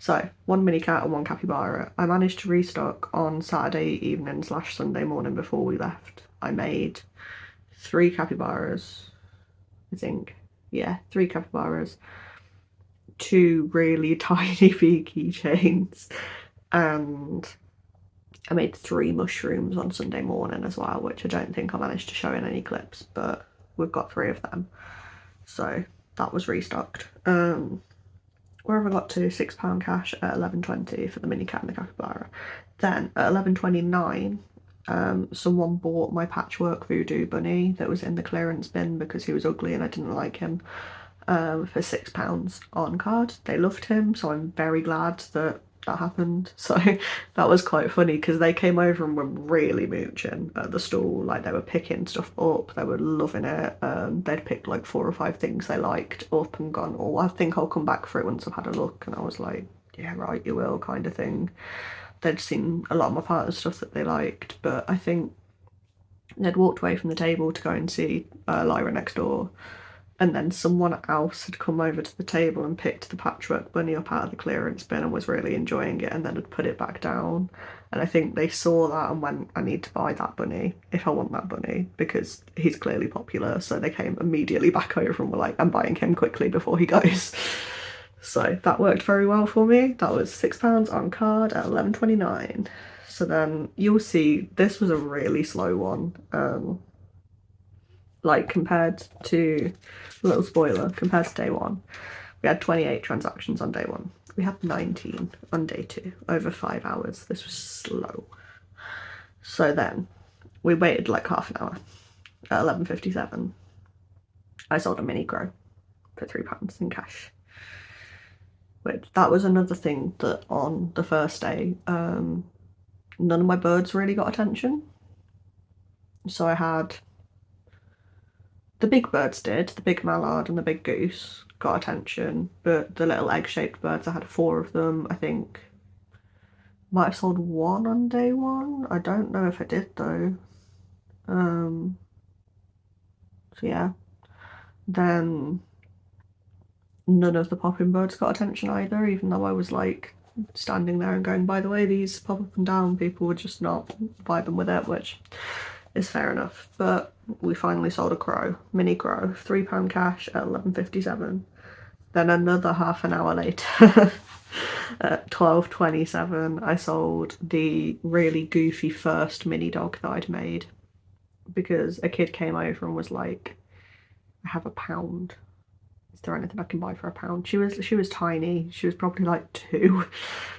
So, one mini cat and one capybara. I managed to restock on Saturday evening / Sunday morning before we left. I made 3 capybaras, I think. Yeah, 3 capybaras. 2 really tiny bee keychains. And I made 3 mushrooms on Sunday morning as well, which I don't think I managed to show in any clips, but we've got 3 of them. So that was restocked. Where have I got to? £6 cash at 11.20 for the mini cat and the capybara. Then at 11.29, someone bought my patchwork voodoo bunny that was in the clearance bin because he was ugly and I didn't like him, for £6 on card. They loved him, so I'm very glad that that happened. So that was quite funny because they came over and were really mooching at the stall. Like, they were picking stuff up, they were loving it. They'd picked like 4 or 5 things they liked up and gone, oh, I think I'll come back for it once I've had a look. And I was like, yeah, right, you will, kind of thing. They'd seen a lot of my partner's stuff that they liked, but I think they'd walked away from the table to go and see Lyra next door, and then someone else had come over to the table and picked the patchwork bunny up out of the clearance bin and was really enjoying it, and then had put it back down. And I think they saw that and went, I need to buy that bunny if I want that bunny, because he's clearly popular. So they came immediately back over and were like, I'm buying him quickly before he goes. So that worked very well for me. That was £6 on card at 11.29. So then you'll see this was a really slow one. Like, compared to, little spoiler, compared to day 1, we had 28 transactions on day 1. We had 19 on day 2, over 5 hours. This was slow. So then we waited like half an hour. At 11.57, I sold a mini grow for £3 in cash. Which, that was another thing that on the first day, none of my birds really got attention. So I had, the big birds did, the big mallard and the big goose got attention, but the little egg-shaped birds, I had 4 of them, I think. Might have sold 1 on day 1. I don't know if I did though. So yeah. Then none of the popping birds got attention either, even though I was like standing there and going, by the way, these pop up and down. People were just not vibing with it, which is fair enough. But we finally sold a crow, mini crow, £3 cash at 11.57. Then another half an hour later, at 12.27, I sold the really goofy first mini dog that I'd made, because a kid came over and was like, I have £1. Is there anything I can buy for £1? She was tiny. She was probably like 2.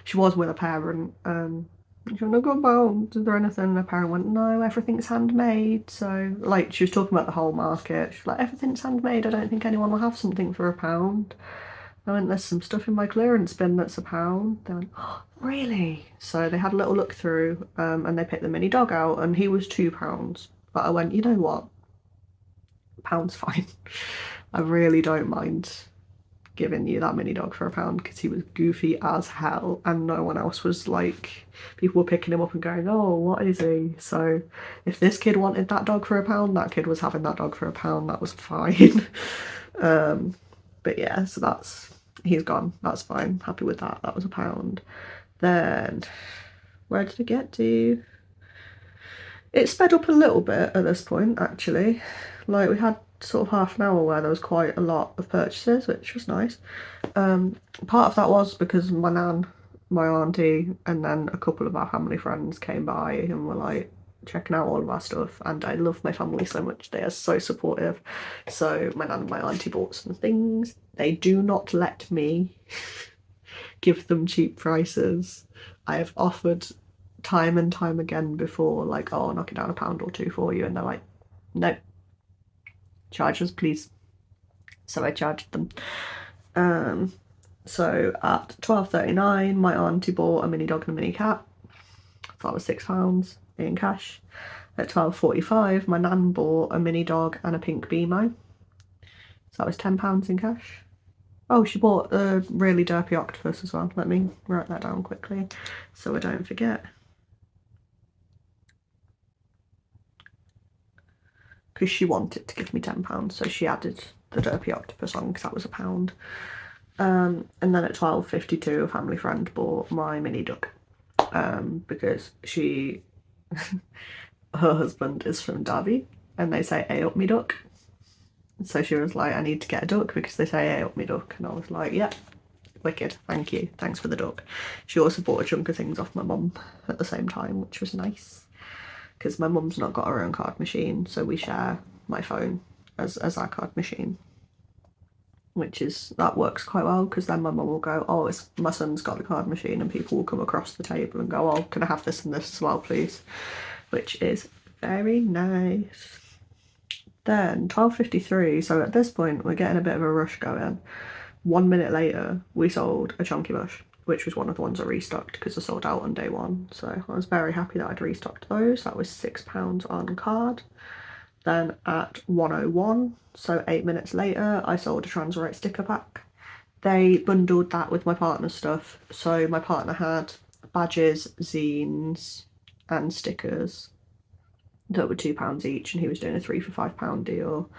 She was with a parent. She went, I've got £1. Is there anything? And the parent went, no, everything's handmade. So, like, she was talking about the whole market. She's like, everything's handmade. I don't think anyone will have something for £1. I went, there's some stuff in my clearance bin that's £1. They went, oh, really? So they had a little look through, and they picked the mini dog out, and he was £2. But I went, you know what? £1's fine. I really don't mind giving you that mini dog for £1, because he was goofy as hell and no one else was like, people were picking him up and going, oh, what is he? So if this kid wanted that dog for £1, that kid was having that dog for £1. That was fine. But yeah, so he's gone. That's fine. Happy with that. That was £1. Then where did it get to? It sped up a little bit at this point, actually. Like, we had sort of half an hour where there was quite a lot of purchases, which was nice. Part of that was because my nan, my auntie, and then a couple of our family friends came by and were like checking out all of our stuff, and I love my family so much. They are so supportive. So my nan and my auntie bought some things. They do not let me give them cheap prices. I have offered time and time again before, like, oh, I'll knock it down £1 or 2 for you, and they're like, no, charge us please. So I charged them. So at 12.39, my auntie bought a mini dog and a mini cat. So that was £6 in cash. At 12.45, my nan bought a mini dog and a pink Beemo. So that was £10 in cash. Oh, she bought a really derpy octopus as well. Let me write that down quickly so I don't forget. Because she wanted to give me £10, so she added the derpy octopus on because that was £1. And then at 12:52 a family friend bought my mini duck, because her husband is from Derby and they say "ay up me duck." So she was like, I need to get a duck because they say "ay up me duck," and I was like, yeah, wicked, thank you, thanks for the duck. She also bought a chunk of things off my mum at the same time, which was nice because my mum's not got her own card machine, so we share my phone as our card machine, that works quite well because then my mum will go, oh, my son's got the card machine, and people will come across the table and go, oh, can I have this and this as well, please? Which is very nice. Then 12:53, so at this point we're getting a bit of a rush going. 1 minute later we sold a chunky bush, which was one of the ones I restocked because I sold out on day one, so I was very happy that I'd restocked those. That was £6 on card. Then at 1:01, so 8 minutes later, I sold a Transrite sticker pack. They bundled that with my partner's stuff, so my partner had badges, zines and stickers that were £2 each, and he was doing a 3 for £5 deal.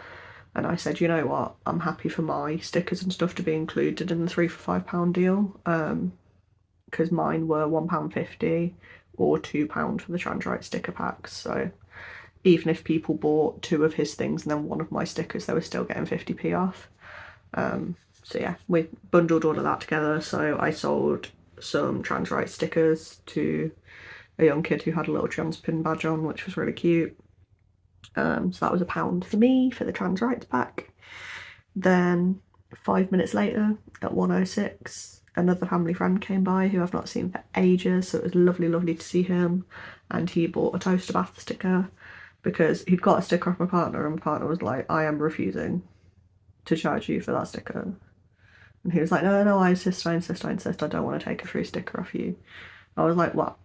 And I said, you know what, I'm happy for my stickers and stuff to be included in the 3 for £5 deal, because mine were £1.50 or £2 for the Transrite sticker packs. So even if people bought 2 of his things and then 1 of my stickers, they were still getting 50p off. So yeah, we bundled all of that together. So I sold some Transrite stickers to a young kid who had a little Transpin badge on, which was really cute. So that was £1 for me for the Transrite pack. Then 5 minutes later at 1:06, another family friend came by who I've not seen for ages, so it was lovely to see him, and he bought a toaster bath sticker because he'd got a sticker off my partner, and my partner was like, I am refusing to charge you for that sticker. And he was like, no, I insist, I don't want to take a free sticker off you. I was like, what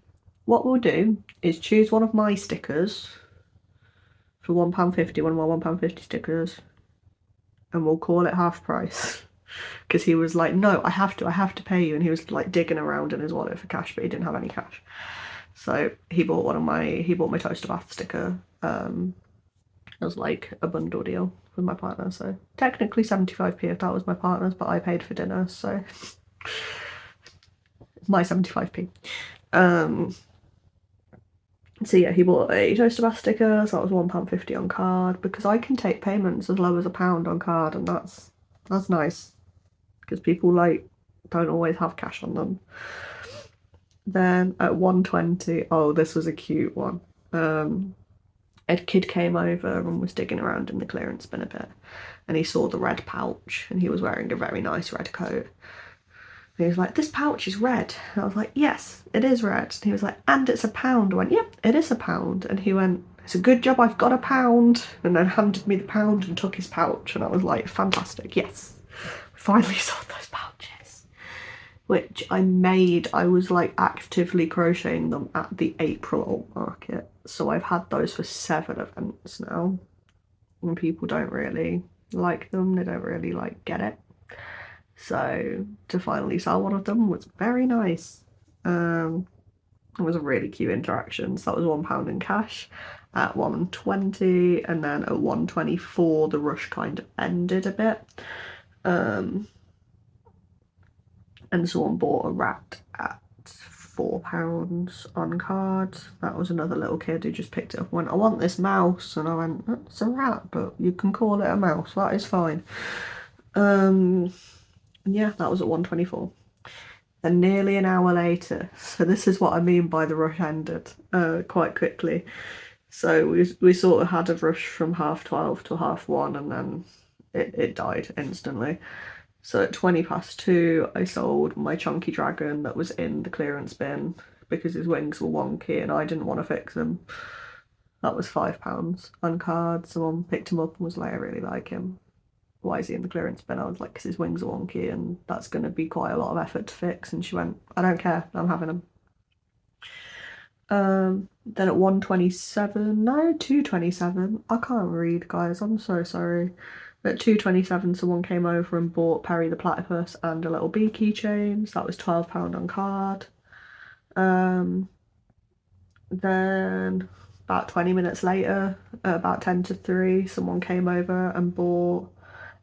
we'll do is choose one of my stickers for £1.50, one of my £1.50 stickers, and we'll call it half price. Because he was like, no, I have to pay you, and he was like digging around in his wallet for cash, but he didn't have any cash. So he bought my toaster bath sticker. It was like a bundle deal with my partner, so technically 75p if that was my partner's, but I paid for dinner, so it's my 75p. So yeah, he bought a toaster bath sticker, so that was £1.50 on card, because I can take payments as low as £1 on card, and that's nice, because people like don't always have cash on them. Then at 1:20, oh, this was a cute one. A kid came over and was digging around in the clearance bin a bit, and he saw the red pouch, and he was wearing a very nice red coat. And he was like, this pouch is red. And I was like, yes, it is red. And he was like, and it's £1. I went, yep, it is £1. And he went, it's a good job I've got £1. And then handed me the pound and took his pouch. And I was like, fantastic, yes. Finally sold those pouches, which I was like actively crocheting them at the April alt market. So I've had those for 7 events now, and people don't really like them, they don't really like get it. So to finally sell one of them was very nice. It was a really cute interaction. So that was £1 in cash at 1:20, and then at 1:24 the rush kind of ended a bit. And someone bought a rat at £4 on card. That was another little kid who just picked it up and went, I want this mouse. And I went, it's a rat, but you can call it a mouse, that is fine. Yeah, that was at 1:24. Then nearly an hour later, so this is what I mean by the rush ended quite quickly. So we sort of had a rush from 12:30 to 1:30, and then it died instantly. So at 2:20 I sold my chunky dragon that was in the clearance bin because his wings were wonky and I didn't want to fix them. That was £5 on card. Someone picked him up and was like, I really like him. Why is he in the clearance bin? I was like, because his wings are wonky and that's going to be quite a lot of effort to fix. And she went, I don't care, I'm having him. Then at 2:27, I can't read, guys, I'm so sorry. At 2:27 someone came over and bought Perry the Platypus and a little bee keychains. That was £12 on card. Then about 20 minutes later, at about 2:50, someone came over and bought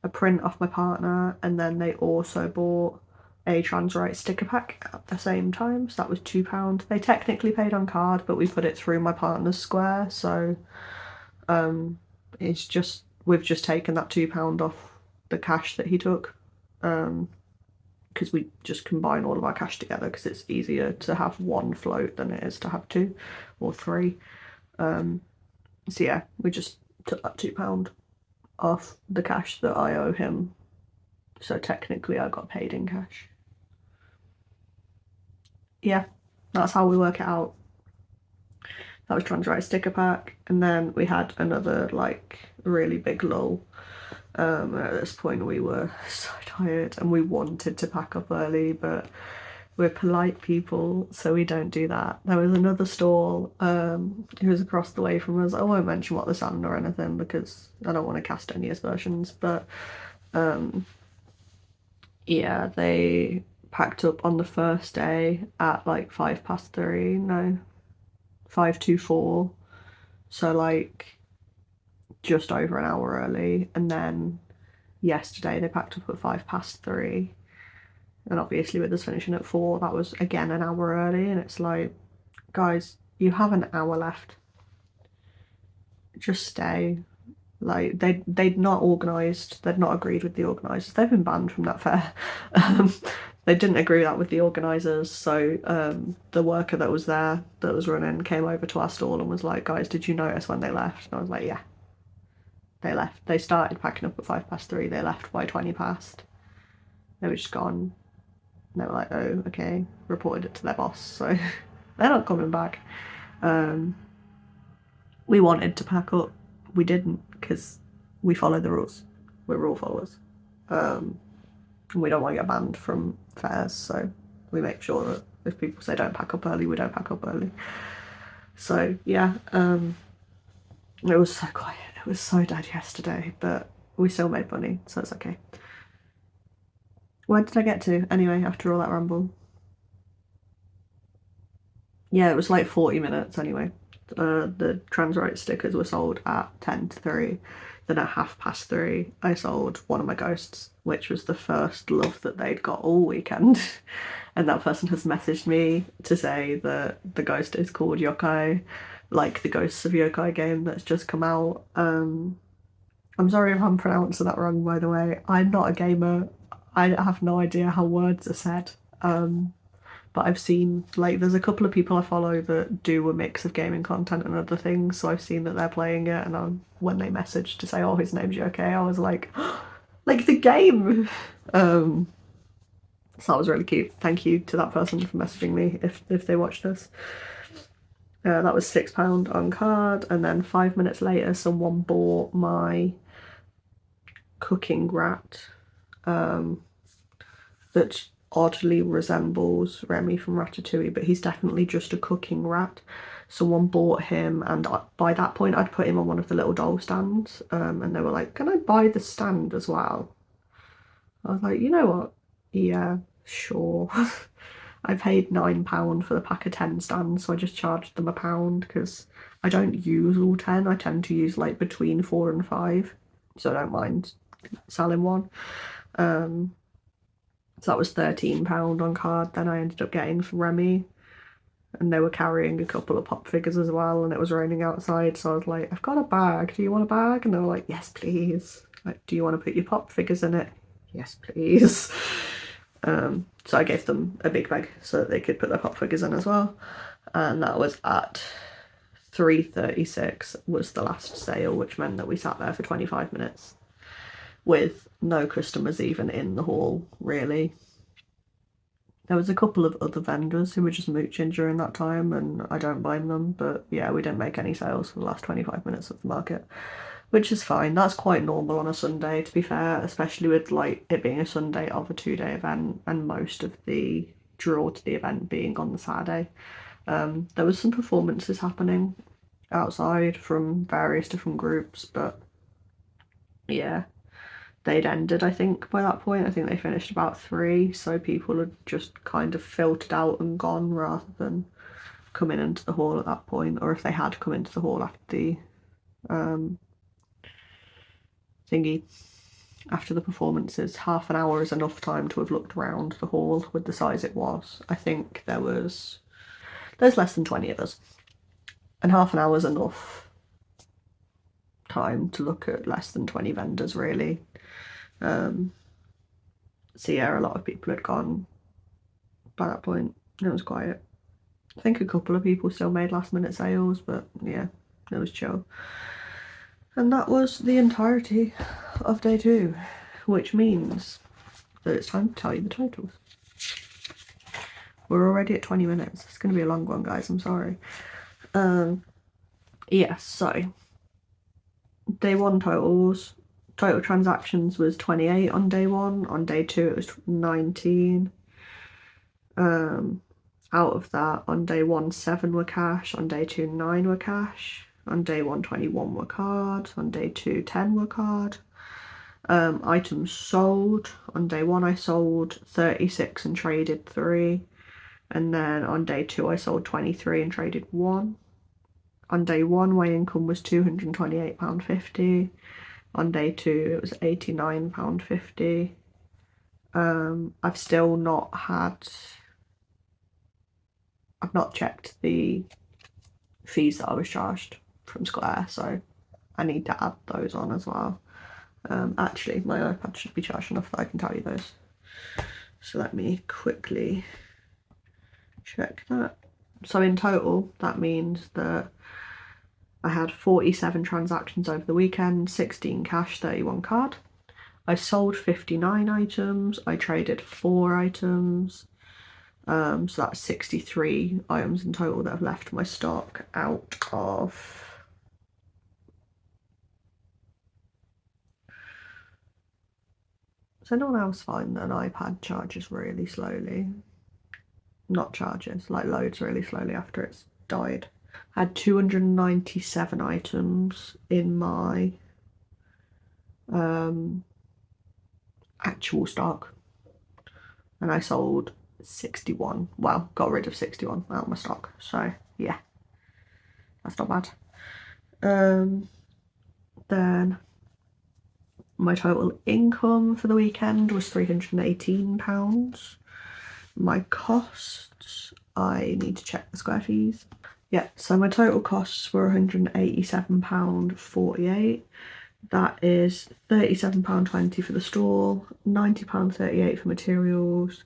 a print off my partner, and then they also bought a Transrite sticker pack at the same time, so that was £2. They technically paid on card, but we put it through my partner's Square, so it's just, we've just taken that £2 off the cash that he took, because we just combine all of our cash together because it's easier to have one float than it is to have two or three. So yeah, we just took that £2 off the cash that I owe him, so technically I got paid in cash. Yeah, that's how we work it out. That was Transrite sticker pack, and then we had another like really big lull. At this point we were so tired and we wanted to pack up early, but we're polite people, so we don't do that. There was another stall who was across the way from us. I won't mention what they sound or anything because I don't want to cast any aspersions, but yeah, they packed up on the first day at like 3:05, no, 5:54, so like just over an hour early. And then yesterday they packed up at 3:05, and obviously with us finishing at 4, that was again an hour early. And it's like, guys, you have an hour left, just stay. Like they'd not organised, they'd not agreed with the organisers. They've been banned from that fair. They didn't agree that with the organisers, so the worker that was there, that was running, came over to our stall and was like, guys, did you notice when they left? And I was like, yeah, they left. They started packing up at 3:05, they left by 20 past. They were just gone. And they were like, oh, okay, reported it to their boss, so they're not coming back. We wanted to pack up, we didn't, because we follow the rules. We're rule followers. And we don't want to get banned from fairs, so we make sure that if people say don't pack up early, we don't pack up early. So yeah, it was so quiet, it was so dead yesterday, but we still made money, so it's okay. Where did I get to anyway after all that ramble? Yeah, it was like 40 minutes anyway. The Transrite stickers were sold at 2:50. Then at 3:30, I sold one of my ghosts, which was the first love that they'd got all weekend. And that person has messaged me to say that the ghost is called Yokai, like the Ghosts of Yokai game that's just come out. I'm sorry if I'm pronouncing that wrong, by the way. I'm not a gamer. I have no idea how words are said. But I've seen, like, there's a couple of people I follow that do a mix of gaming content and other things, so I've seen that they're playing it, and when they messaged to say, oh, his name's Yokai, I was like, like the game! So that was really cute. Thank you to that person for messaging me if they watched this. That was £6 on card, and then 5 minutes later someone bought my cooking rat that oddly resembles Remy from Ratatouille, but he's definitely just a cooking rat. Someone bought him, and by that point I'd put him on one of the little doll stands, and they were like, can I buy the stand as well? I was like, you know what, yeah, sure. I paid £9 for the pack of 10 stands, so I just charged them £1 because I don't use all 10. I tend to use like between 4 and 5, so I don't mind selling one. So that was £13 on card. Then I ended up getting from Remy, and they were carrying a couple of pop figures as well, and it was raining outside, so I was like, I've got a bag, do you want a bag? And they were like, yes please. Like, do you want to put your pop figures in it? Yes please. So I gave them a big bag so that they could put their pop figures in as well, and that was at 3:36 was the last sale, which meant that we sat there for 25 minutes with no customers even in the hall, really. There was a couple of other vendors who were just mooching during that time, and I don't blame them, but yeah, we didn't make any sales for the last 25 minutes of the market, which is fine. That's quite normal on a Sunday, to be fair, especially with like it being a Sunday of a 2-day event and most of the draw to the event being on the Saturday. There was some performances happening outside from various different groups, but yeah, they'd ended, I think, by that point. I think they finished about 3, so people had just kind of filtered out and gone rather than coming into the hall at that point, or if they had come into the hall after the thingy, after the performances. Half an hour is enough time to have looked around the hall with the size it was. I think there's less than 20 of us, and half an hour is enough time to look at less than 20 vendors, really. So yeah, a lot of people had gone by that point. It was quiet. I think a couple of people still made last minute sales, but yeah, it was chill. And that was the entirety of day 2, which means that it's time to tell you the totals. We're already at 20 minutes. It's going to be a long one, guys. I'm sorry. Yeah, so day 1 totals. Total transactions was 28 on day 1. On day 2, it was 19. Out of that, on day 1, 7 were cash. On day 2, 9 were cash. On day 1, 21 were card. On day 2, 10 were card. Items sold. On day 1, I sold 36 and traded 3. And then on day 2, I sold 23 and traded 1. On day 1, my income was £228.50. On day 2, it was £89.50. I've still not had... I've not checked the fees that I was charged from Square, so I need to add those on as well. Actually, my iPad should be charged enough that I can tell you those. So let me quickly check that. So in total, that means that I had 47 transactions over the weekend, 16 cash, 31 card. I sold 59 items. I traded 4 items. So that's 63 items in total that have left my stock out of... Does anyone else find that an iPad charges really slowly? Not charges, like loads really slowly after it's died. I had 297 items in my actual stock, and I sold 61. Well, got rid of 61 out of my stock, so yeah, that's not bad. Then my total income for the weekend was £318. My costs, I need to check the Square fees. Yeah, so my total costs were £187.48. That is £37.20 for the stall, £90.38 for materials,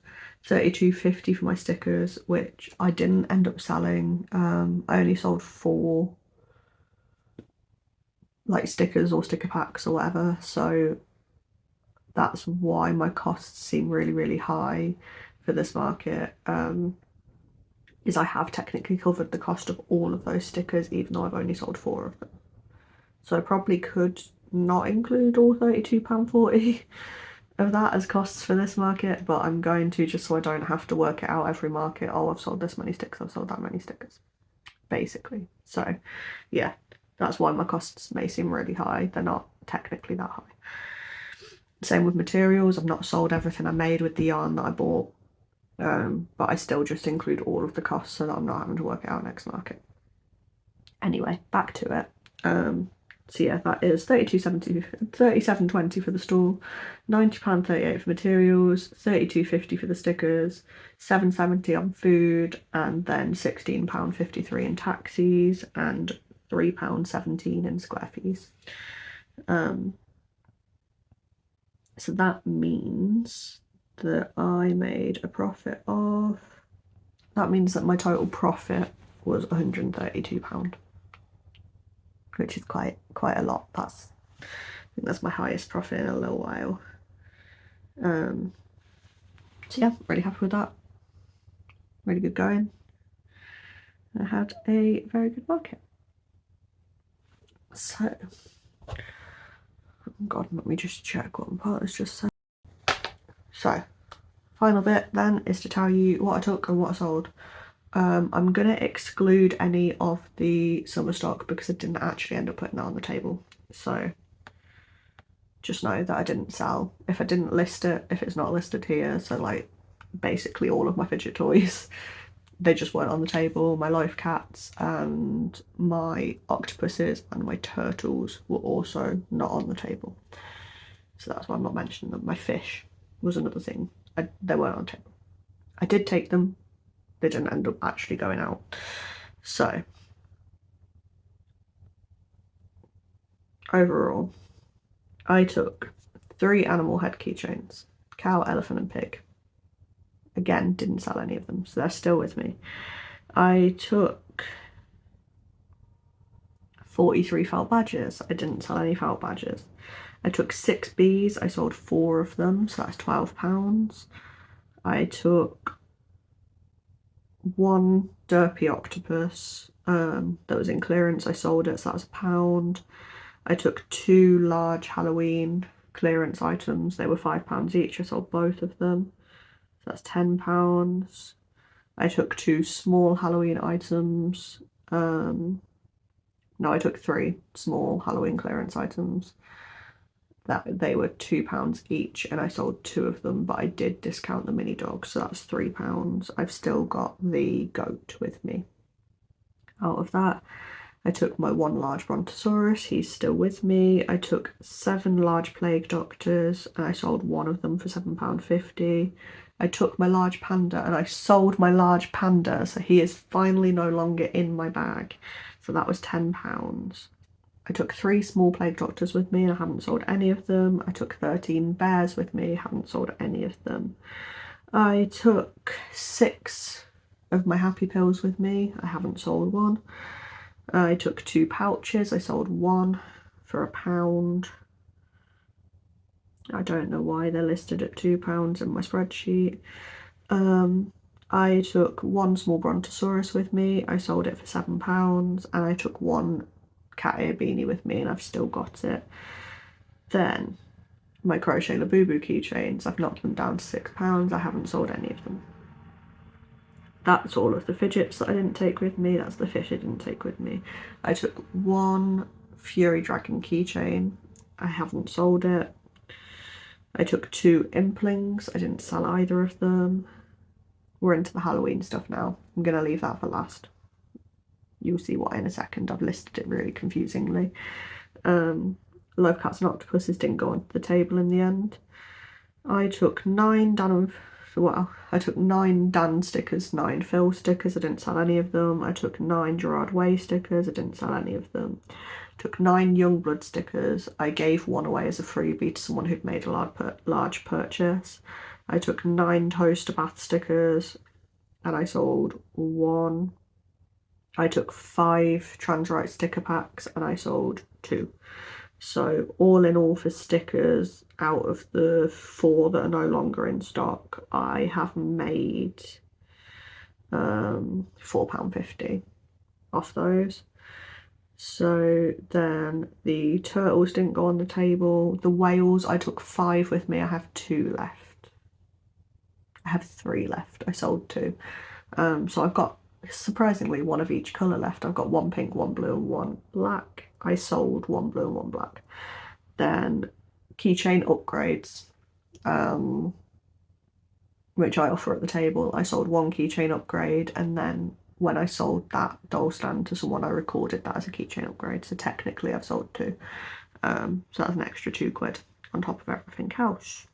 £32.50 for my stickers, which I didn't end up selling. I only sold 4 like stickers or sticker packs or whatever, so that's why my costs seem really, really high for this market. Is I have technically covered the cost of all of those stickers, even though I've only sold 4 of them. So I probably could not include all £32.40 of that as costs for this market, but I'm going to, just so I don't have to work it out every market. Oh, I've sold this many stickers, I've sold that many stickers, basically. So yeah, that's why my costs may seem really high. They're not technically that high. Same with materials. I've not sold everything I made with the yarn that I bought, but I still just include all of the costs so that I'm not having to work it out next market. Anyway, back to it. So yeah, that is £37.20 for the stall, £90.38 for materials, £32.50 for the stickers, £7.70 on food, and then £16.53 in taxis and £3.17 in Square fees. So that means that I made a profit of... That means that my total profit was £132. Which is quite a lot. I think that's my highest profit in a little while. So yeah, really happy with that. Really good going. I had a very good market. So, God, let me just check what my partner's just said. So, final bit then is to tell you what I took and what I sold. I'm gonna exclude any of the summer stock because I didn't actually end up putting that on the table. So just know that I didn't sell. If I didn't list it, if it's not listed here, so like basically all of my fidget toys, they just weren't on the table. My life cats and my octopuses and my turtles were also not on the table. so that's why I'm not mentioning them. My fish was another thing. They weren't on table. I did take them. They didn't end up actually going out. So overall, I took 3 animal head keychains. Cow, elephant and pig. Again, didn't sell any of them, so they're still with me. I took 43 felt badges. I didn't sell any felt badges. I took 6 bees. I sold 4 of them, so that's £12. I took 1 derpy octopus that was in clearance. I sold it, so that was £1. I took 2 large Halloween clearance items. They were £5 each. I sold both of them, so that's £10. I took 2 small Halloween items. No, I took 3 small Halloween clearance items. That they were £2 each, and I sold 2 of them, but I did discount the mini dog, so that's £3. I've still got the goat with me. Out of that, I took my 1 large brontosaurus, he's still with me. I took 7 large plague doctors, and I sold 1 of them for £7.50. I took my large panda, and I sold my large panda, so he is finally no longer in my bag. So that was £10. I took 3 small plague doctors with me and I haven't sold any of them. I took 13 bears with me, haven't sold any of them. I took 6 of my happy pills with me, I haven't sold 1. I took 2 pouches, I sold 1 for £1. I don't know why they're listed at £2 in my spreadsheet. I took 1 small brontosaurus with me, I sold it for £7, and I took 1 cat ear beanie with me and I've still got it. Then my crochet Labubu keychains, I've knocked them down to £6. I haven't sold any of them. That's all of the fidgets that I didn't take with me. That's the fish I didn't take with me. I took 1 Fury Dragon keychain. I haven't sold it. I took 2 implings. I didn't sell either of them. We're into the Halloween stuff now. I'm going to leave that for last. You'll see why in a second. I've listed it really confusingly. Love Cats and Octopuses didn't go onto the table in the end. I took 9 Dan stickers, 9 Phil stickers. I didn't sell any of them. I took 9 Gerard Way stickers. I didn't sell any of them. I took 9 Youngblood stickers. I gave 1 away as a freebie to someone who'd made a large purchase. I took 9 Toaster Bath stickers and I sold 1. I took 5 Transrite sticker packs and I sold 2. So all in all for stickers, out of the 4 that are no longer in stock, I have made £4.50 off those. So then the turtles didn't go on the table. The whales, I took 5 with me. I have 2 left. I have 3 left. I sold 2. So I've got surprisingly 1 of each colour left. I've got 1 pink, 1 blue and 1 black. I sold 1 blue and 1 black. Then keychain upgrades, which I offer at the table. I sold 1 keychain upgrade, and then when I sold that doll stand to someone, I recorded that as a keychain upgrade. So technically I've sold 2. So that's an extra £2 on top of everything else.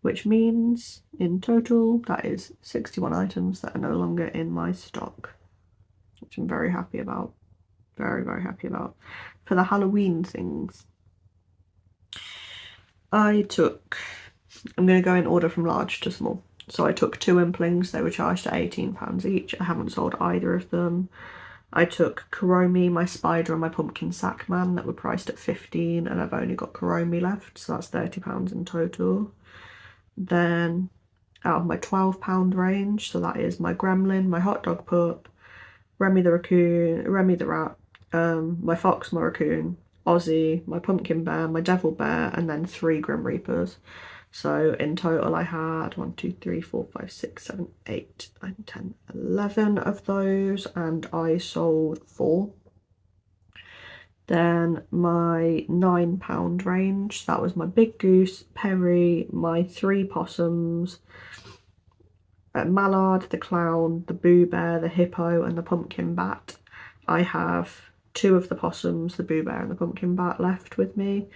Which means in total that is 61 items that are no longer in my stock, which I'm very happy about. Very, very happy about. For the Halloween things, I'm going to go in order from large to small. So I took 2 implings, they were charged at £18 each. I haven't sold either of them. I took Kuromi, my spider and my pumpkin sack man that were priced at £15, and I've only got Kuromi left, so that's £30 in total. Then out of my £12 range, so that is my gremlin, my hot dog pup, Remy the raccoon, Remy the rat, my fox, my raccoon, Ozzy, my pumpkin bear, my devil bear, and then 3 Grim Reapers. So in total I had 1, 2, 3, 4, 5, 6, 7, 8, 9, 10, 11 of those, and I sold 4. Then my £9 range, that was my big goose, Perry, my 3 possums, Mallard, the clown, the Boo Bear, the hippo and the pumpkin bat. I have 2 of the possums, the Boo Bear and the pumpkin bat left with me.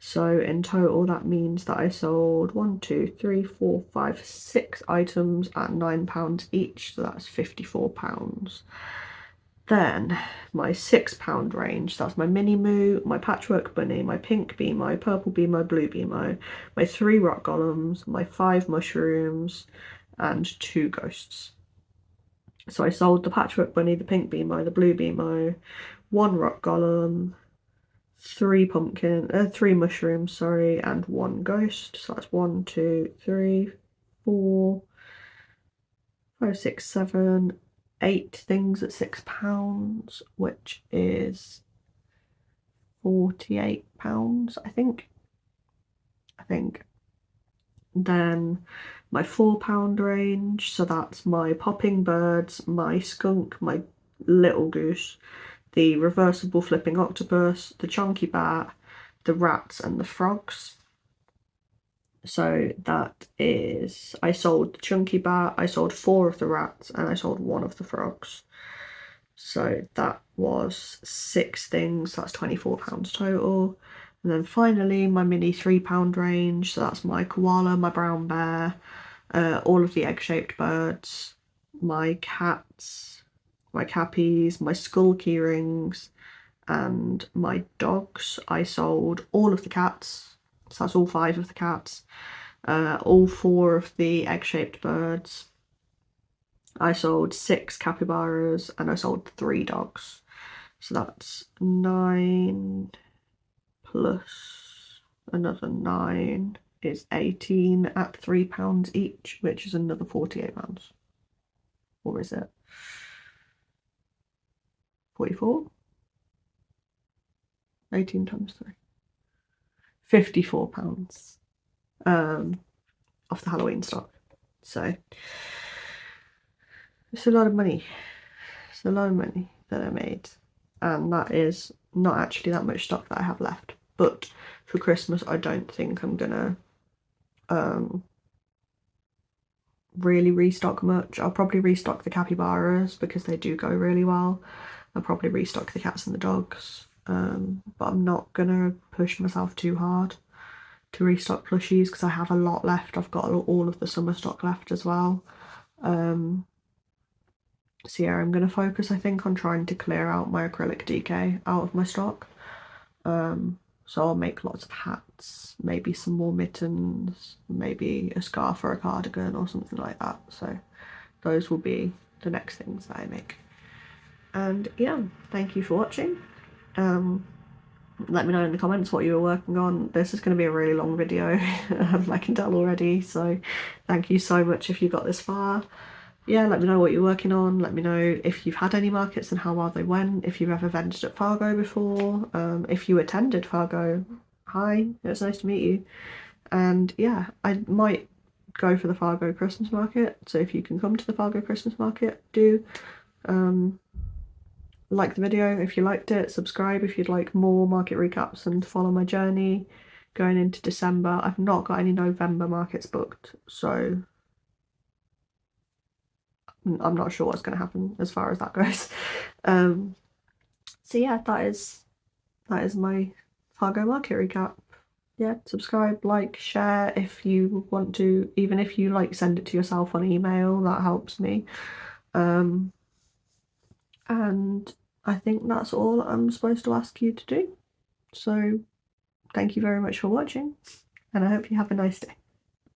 So in total that means that I sold 6 items at £9 each, so that's £54. Then my £6 range, that's my mini moo, my patchwork bunny, my pink bee, my purple bee, my blue bee, my 3 rock golems, my 5 mushrooms, and 2 ghosts. So I sold the patchwork bunny, the pink bee, the blue bee, 1 rock golem, 3 mushrooms, sorry, and 1 ghost. So that's 1, 2, 3, 4, 5, 6, 7, 8 things at £6, which is £48, I think. Then my £4 range, so that's my popping birds, my skunk, my little goose, the reversible flipping octopus, the chunky bat, the rats, and the frogs. So that is, I sold the chunky bat, I sold 4 of the rats, and I sold 1 of the frogs. So that was 6 things, that's £24 total. And then finally my mini £3 range, so that's my koala, my brown bear, all of the egg-shaped birds, my cats, my cappies, my skull key rings, and my dogs. I sold all of the cats, so that's all 5 of the cats, all 4 of the egg-shaped birds. I sold 6 capybaras and I sold 3 dogs. So that's 9 plus another 9 is 18 at £3 each, which is another £48. Or is it 44? 18 times 3. £54 off the Halloween stock. So it's a lot of money. It's a lot of money that I made. And that is not actually that much stock that I have left. But for Christmas, I don't think I'm gonna really restock much. I'll probably restock the capybaras because they do go really well. I'll probably restock the cats and the dogs. But I'm not gonna push myself too hard to restock plushies because I have a lot left. I've got all of the summer stock left as well. So yeah, I'm going to focus, I think, on trying to clear out my acrylic DK out of my stock. So I'll make lots of hats, maybe some more mittens, maybe a scarf or a cardigan or something like that. So those will be the next things that I make. And yeah, thank you for watching. Let me know in the comments what you were working on. This is going to be a really long video, I can tell already. So thank you so much if you got this far. Yeah, let me know what you're working on. Let me know if you've had any markets and how well they went. If you've ever vended at Fargo before. If you attended Fargo, hi, it was nice to meet you. And yeah, I might go for the Fargo Christmas market. So if you can come to the Fargo Christmas market, do. Like the video if you liked it. Subscribe if you'd like more market recaps and follow my journey going into December. I've not got any November markets booked, so I'm not sure what's going to happen as far as that goes. So yeah, that is my Fargo market recap. Yeah, subscribe, like, share if you want to. Even if you like send it to yourself on email, that helps me. And I think that's all I'm supposed to ask you to do. So thank you very much for watching, and I hope you have a nice day.